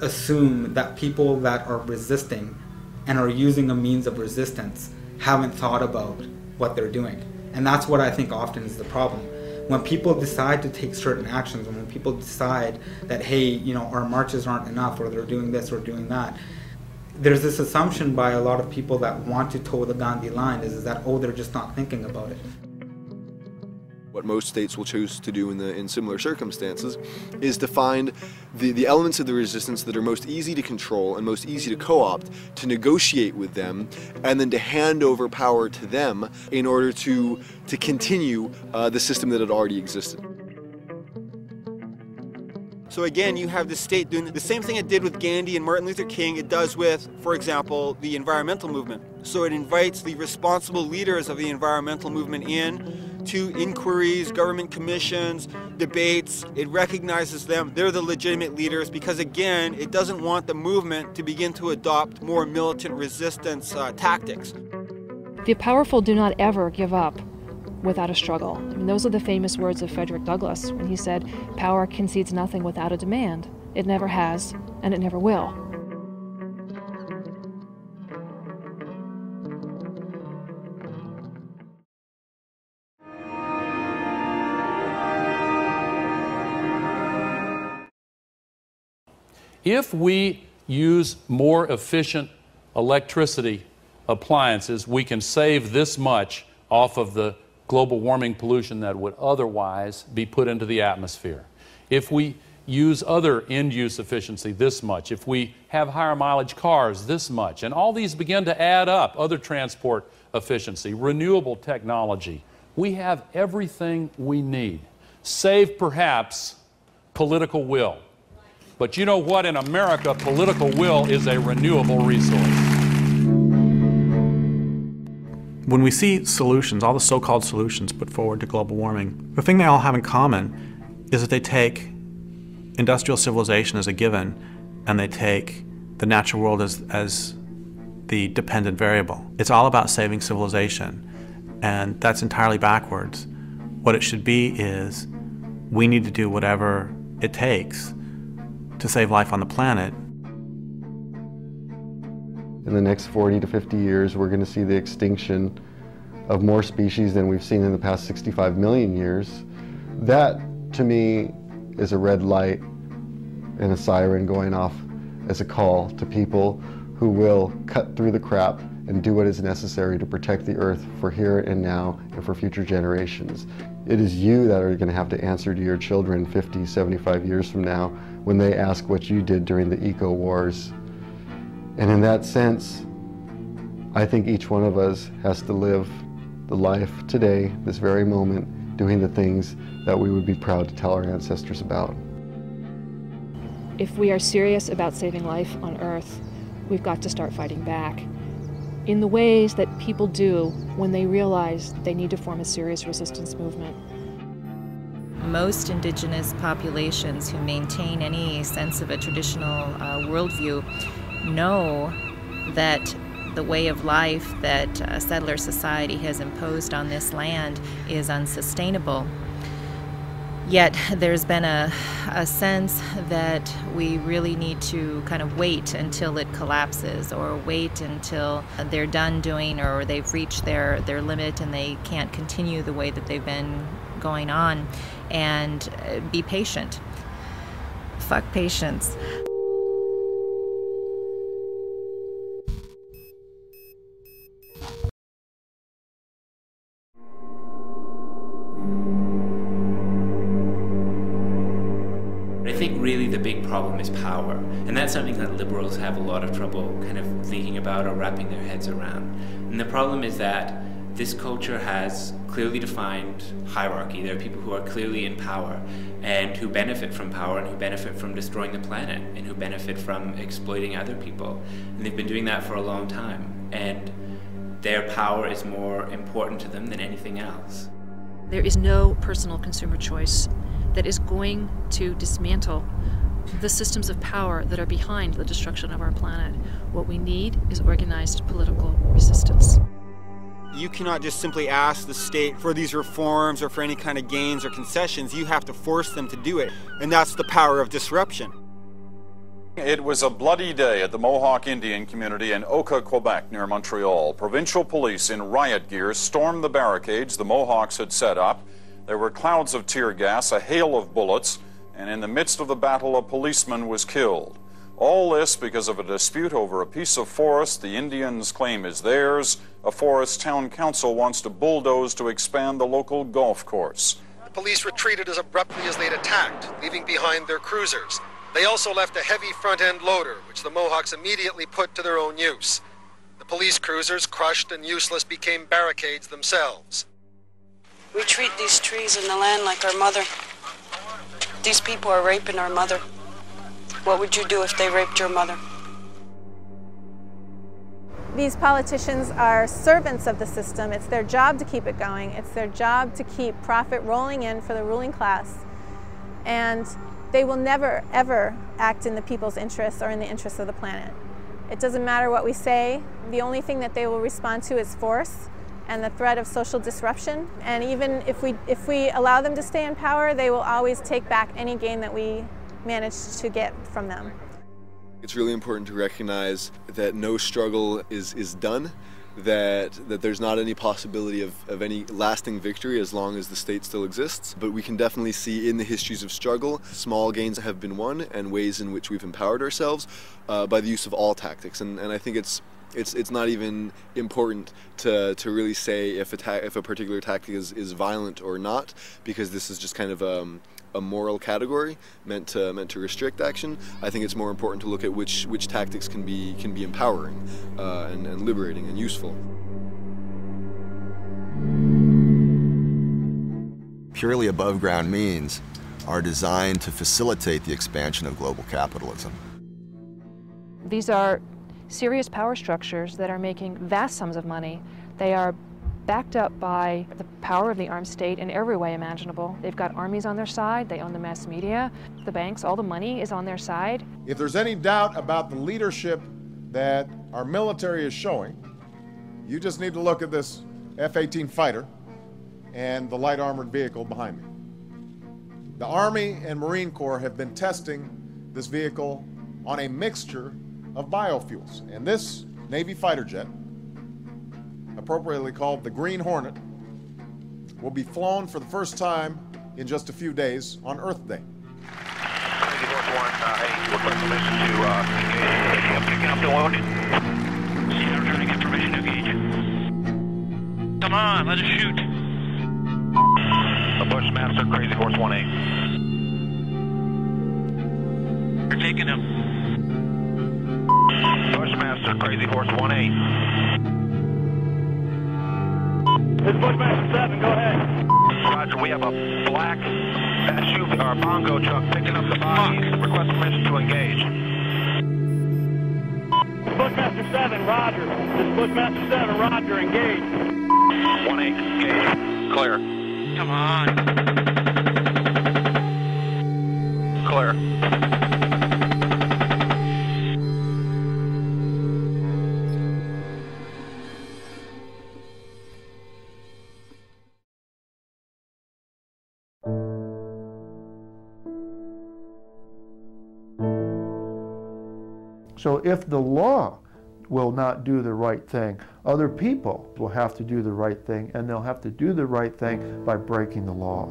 assume that people that are resisting and are using a means of resistance haven't thought about what they're doing. And that's what I think often is the problem. When people decide to take certain actions, and when people decide that, hey, our marches aren't enough, or they're doing this or doing that, there's this assumption by a lot of people that want to toe the Gandhi line is that, oh, they're just not thinking about it. What most states will choose to do in similar circumstances is to find the elements of the resistance that are most easy to control and most easy to co-opt, to negotiate with them, and then to hand over power to them in order to continue the system that had already existed. So again, you have the state doing the same thing it did with Gandhi and Martin Luther King, it does with, for example, the environmental movement. So it invites the responsible leaders of the environmental movement in to inquiries, government commissions, debates. It recognizes them. They're the legitimate leaders because, again, it doesn't want the movement to begin to adopt more militant resistance tactics. The powerful do not ever give up without a struggle. I mean, those are the famous words of Frederick Douglass when he said, "Power concedes nothing without a demand. It never has, and it never will." If we use more efficient electricity appliances, we can save this much off of the global warming pollution that would otherwise be put into the atmosphere. If we use other end-use efficiency, this much. If we have higher mileage cars, this much. And all these begin to add up. Other transport efficiency, renewable technology. We have everything we need, save perhaps political will. But you know what? In America, political will is a renewable resource. When we see solutions, all the so-called solutions put forward to global warming, the thing they all have in common is that they take industrial civilization as a given and they take the natural world as the dependent variable. It's all about saving civilization, and that's entirely backwards. What it should be is we need to do whatever it takes to save life on the planet. In the next 40 to 50 years, we're going to see the extinction of more species than we've seen in the past 65 million years. That, to me, is a red light and a siren going off as a call to people who will cut through the crap and do what is necessary to protect the earth for here and now and for future generations. It is you that are going to have to answer to your children 50, 75 years from now when they ask what you did during the eco-wars. And in that sense, I think each one of us has to live the life today, this very moment, doing the things that we would be proud to tell our ancestors about. If we are serious about saving life on Earth, we've got to start fighting back in the ways that people do when they realize they need to form a serious resistance movement. Most indigenous populations who maintain any sense of a traditional worldview know that the way of life that settler society has imposed on this land is unsustainable. Yet there's been a sense that we really need to kind of wait until it collapses, or wait until they're done doing, or they've reached their limit and they can't continue the way that they've been going on, and be patient. Fuck patience. I think really the big problem is power, and that's something that liberals have a lot of trouble kind of thinking about or wrapping their heads around. And the problem is that this culture has clearly defined hierarchy. There are people who are clearly in power and who benefit from power and who benefit from destroying the planet and who benefit from exploiting other people. And they've been doing that for a long time, and their power is more important to them than anything else. There is no personal consumer choice that is going to dismantle the systems of power that are behind the destruction of our planet. What we need is organized political resistance. You cannot just simply ask the state for these reforms or for any kind of gains or concessions. You have to force them to do it, and that's the power of disruption. It was a bloody day at the Mohawk Indian community in Oka, Quebec, near Montreal. Provincial police in riot gear stormed the barricades the Mohawks had set up. There were clouds of tear gas, a hail of bullets, and in the midst of the battle, a policeman was killed. All this because of a dispute over a piece of forest the Indians claim is theirs, a forest town council wants to bulldoze to expand the local golf course. The police retreated as abruptly as they'd attacked, leaving behind their cruisers. They also left a heavy front-end loader, which the Mohawks immediately put to their own use. The police cruisers, crushed and useless, became barricades themselves. We treat these trees and the land like our mother. These people are raping our mother. What would you do if they raped your mother? These politicians are servants of the system. It's their job to keep it going. It's their job to keep profit rolling in for the ruling class. And they will never, ever act in the people's interests or in the interests of the planet. It doesn't matter what we say. The only thing that they will respond to is force and the threat of social disruption. And even if we allow them to stay in power, they will always take back any gain that we manage to get from them. It's really important to recognize that no struggle is done, that there's not any possibility of any lasting victory as long as the state still exists. But we can definitely see in the histories of struggle, small gains have been won and ways in which we've empowered ourselves by the use of all tactics. And I think it's not even important to really say if a particular tactic is violent or not, because this is just kind of a moral category meant to restrict action. I think it's more important to look at which tactics can be empowering and liberating and useful. Purely above ground means are designed to facilitate the expansion of global capitalism. These are serious power structures that are making vast sums of money. They are backed up by the power of the armed state in every way imaginable. They've got armies on their side, they own the mass media, the banks, all the money is on their side. If there's any doubt about the leadership that our military is showing, you just need to look at this F-18 fighter and the light armored vehicle behind me. The Army and Marine Corps have been testing this vehicle on a mixture of biofuels, and this Navy fighter jet, appropriately called the Green Hornet, will be flown for the first time in just a few days on Earth Day. Request permission to engage. Picking up the load. Returning information Come on, let us shoot. A Bushmaster, Crazy Horse 1-8. We're taking him. Bushmaster, Crazy Horse 1-8. This is Bushmaster 7, go ahead. Roger, we have a black SUV or bongo truck picking up the bodies. Request permission to engage. Bushmaster 7, roger. This is Bushmaster 7, roger, engage. 1-8, engage. Clear. Come on. Clear. So if the law will not do the right thing, other people will have to do the right thing, and they'll have to do the right thing by breaking the law.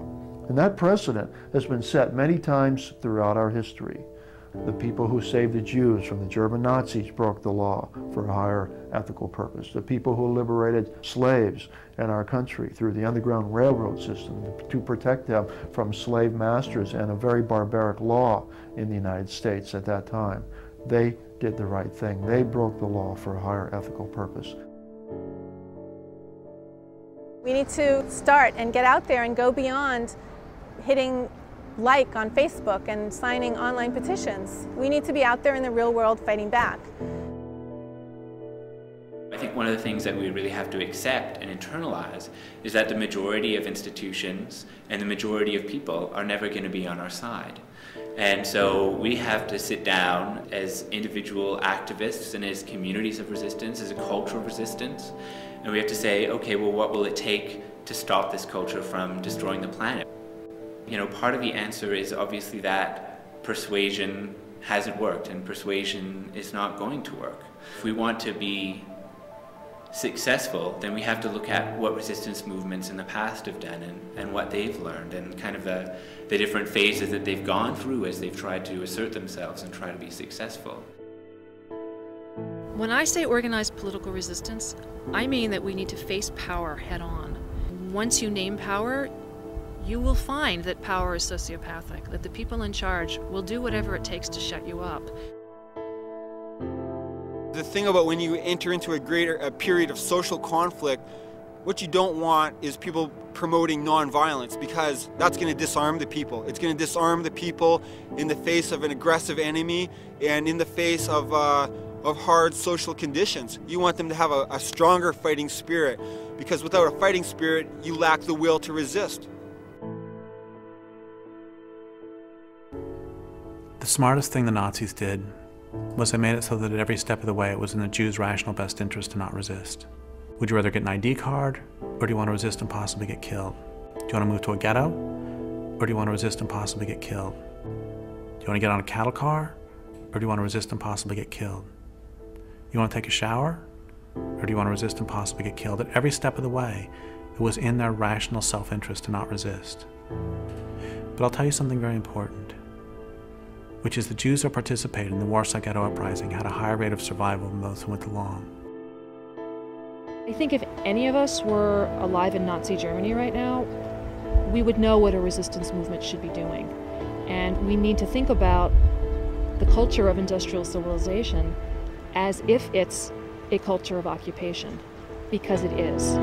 And that precedent has been set many times throughout our history. The people who saved the Jews from the German Nazis broke the law for a higher ethical purpose. The people who liberated slaves in our country through the Underground Railroad system to protect them from slave masters and a very barbaric law in the United States at that time. They did the right thing. They broke the law for a higher ethical purpose. We need to start and get out there and go beyond hitting like on Facebook and signing online petitions. We need to be out there in the real world fighting back. I think one of the things that we really have to accept and internalize is that the majority of institutions and the majority of people are never going to be on our side. And so we have to sit down as individual activists and as communities of resistance, as a culture of resistance, and we have to say, okay, well, what will it take to stop this culture from destroying the planet? You know, part of the answer is obviously that persuasion hasn't worked and persuasion is not going to work. If we want to be successful, then we have to look at what resistance movements in the past have done and what they've learned and kind of the different phases that they've gone through as they've tried to assert themselves and try to be successful. When I say organized political resistance, I mean that we need to face power head on. Once you name power, you will find that power is sociopathic, that the people in charge will do whatever it takes to shut you up. The thing about when you enter into a period of social conflict, what you don't want is people promoting nonviolence, because that's going to disarm the people. It's going to disarm the people in the face of an aggressive enemy and in the face of hard social conditions. You want them to have a stronger fighting spirit, because without a fighting spirit, you lack the will to resist. The smartest thing the Nazis did was they made it so that at every step of the way it was in the Jews' rational best interest to not resist. Would you rather get an ID card, or do you want to resist and possibly get killed? Do you want to move to a ghetto, or do you want to resist and possibly get killed? Do you want to get on a cattle car, or do you want to resist and possibly get killed? You want to take a shower, or do you want to resist and possibly get killed? At every step of the way, it was in their rational self-interest to not resist. But I'll tell you something very important, which is the Jews who participated in the Warsaw Ghetto Uprising had a higher rate of survival than those who went along. I think if any of us were alive in Nazi Germany right now, we would know what a resistance movement should be doing. And we need to think about the culture of industrial civilization as if it's a culture of occupation, because it is.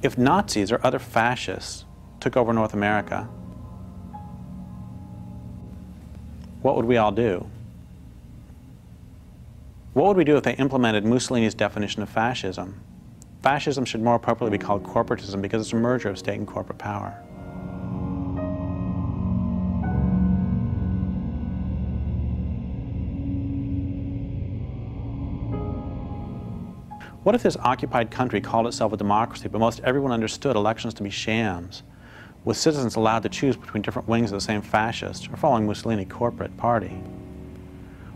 If Nazis or other fascists took over North America, what would we all do? What would we do if they implemented Mussolini's definition of fascism? Fascism should more appropriately be called corporatism because it's a merger of state and corporate power. What if this occupied country called itself a democracy, but most everyone understood elections to be shams, with citizens allowed to choose between different wings of the same fascist or following Mussolini corporate party?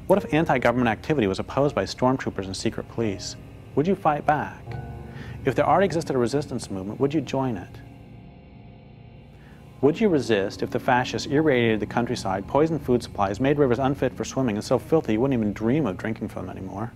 What if anti-government activity was opposed by stormtroopers and secret police? Would you fight back? If there already existed a resistance movement, would you join it? Would you resist if the fascists irradiated the countryside, poisoned food supplies, made rivers unfit for swimming, and so filthy you wouldn't even dream of drinking from them anymore?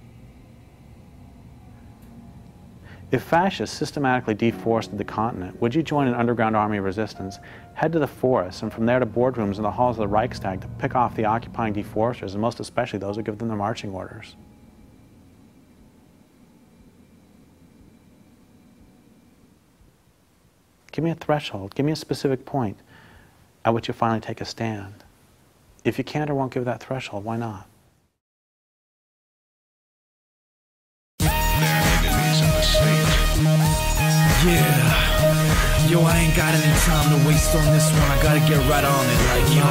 If fascists systematically deforested the continent, would you join an underground army of resistance, head to the forests, and from there to boardrooms in the halls of the Reichstag to pick off the occupying deforesters, and most especially those who give them their marching orders? Give me a threshold, give me a specific point at which you finally take a stand. If you can't or won't give that threshold, why not? Yeah, yo, I ain't got any time to waste on this one. I gotta get right on it, like, yo.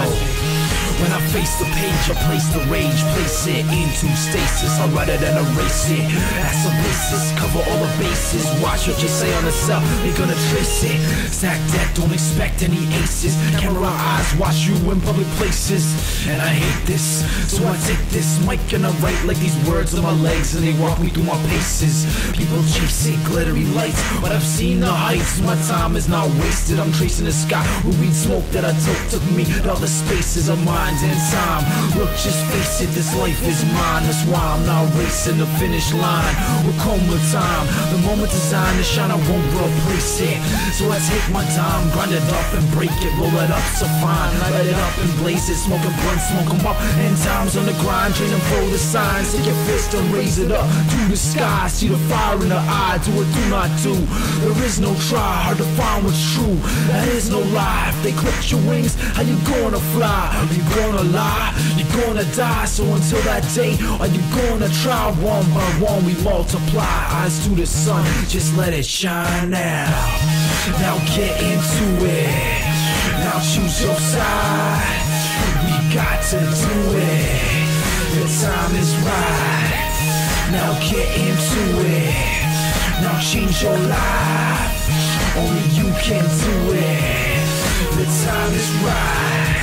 When I face the page, I place the rage, place it into stasis. I write it and erase it. That's a basis, cover all the bases. Watch what you say on the cell, they're gonna trace it. Stack deck, don't expect any aces. Camera eyes, watch you in public places. And I hate this, so I take this mic and I write like these words on my legs, and they walk me through my paces. People chasing glittery lights, but I've seen the heights. My time is not wasted, I'm tracing the sky with weed smoke that I took me to all the spaces of mine. In time, look, just face it, this life is mine. That's why I'm not racing the finish line. Will come with time, the moment designed to shine, I won't replace it. So I take my time, grind it up and break it, roll it up so fine, light it up and blaze it, smoke a blunt, smoke 'em up. And times on the grind, train and throw the signs, take your fist and raise it up to the sky. See the fire in the eye, do or do not do. There is no try, hard to find what's true. That is no lie. If they clip your wings, how you gonna fly? Are you gonna lie? You're gonna die. So until that day, are you gonna try? One by one we multiply. Eyes to the sun, just let it shine now. Now get into it. Now choose your side. We got to do it. The time is right. Now get into it. Now change your life. Only you can do it. The time is right.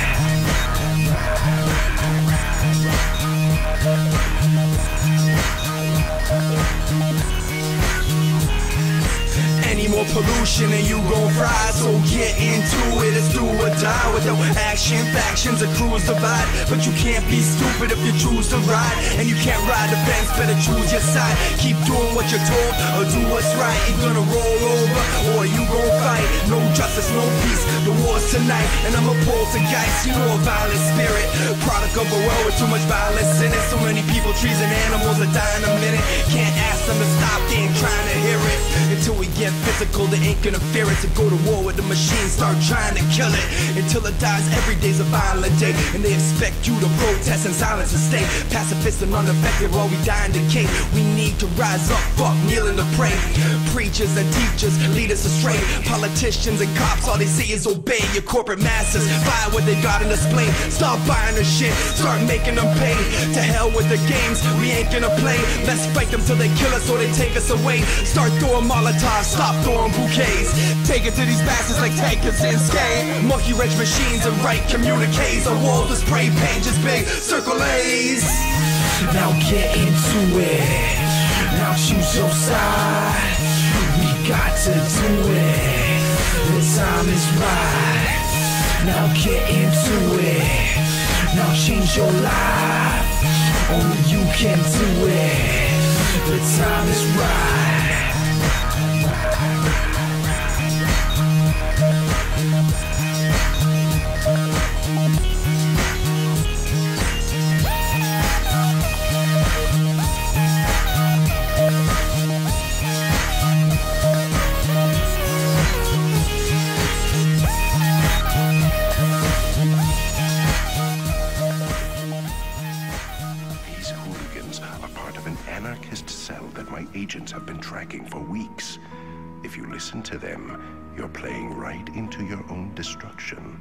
Any more pollution and you gon' fry, so get into it. It's do or die with no action. Factions and crews divide, but you can't be stupid if you choose to ride. And you can't ride the fence, better choose your side. Keep doing what you're told or do what's right. You're gonna roll over or you gon' fight. No justice, no peace, the war's tonight. And I'm a poltergeist, you know, a violent spirit, product of a world with too much violence in it. So many people, trees and animals are dying a minute. Can't ask them to stop, they ain't trying to hear it. Until we get physical, they ain't gonna fear it. To go to war with the machine, start trying to kill it. Until it dies, every day's a violent day. And they expect you to protest in silence and stay pacifist and unaffected while we die and decay. We need to rise up, fuck kneeling to pray. Preachers and teachers lead us astray. Politicians and cops, all they say is obey your corporate masters. Buy what they got in display. Stop buying the shit, start making them pay. To hell with the games, we ain't gonna play. Let's fight them till they kill us or they take us away. Start throwing Molotovs, stop throwing bouquets. Take it to these bastards like tankers in skate. Monkey wrench machines and write communiques. A wall to spray paint, just big circle A's. Now get into it. Now choose your side. We got to do it. The time is right. Now get into it. Now change your life. Only you can do it. The time is right. Agents have been tracking for weeks. If you listen to them, you're playing right into your own destruction.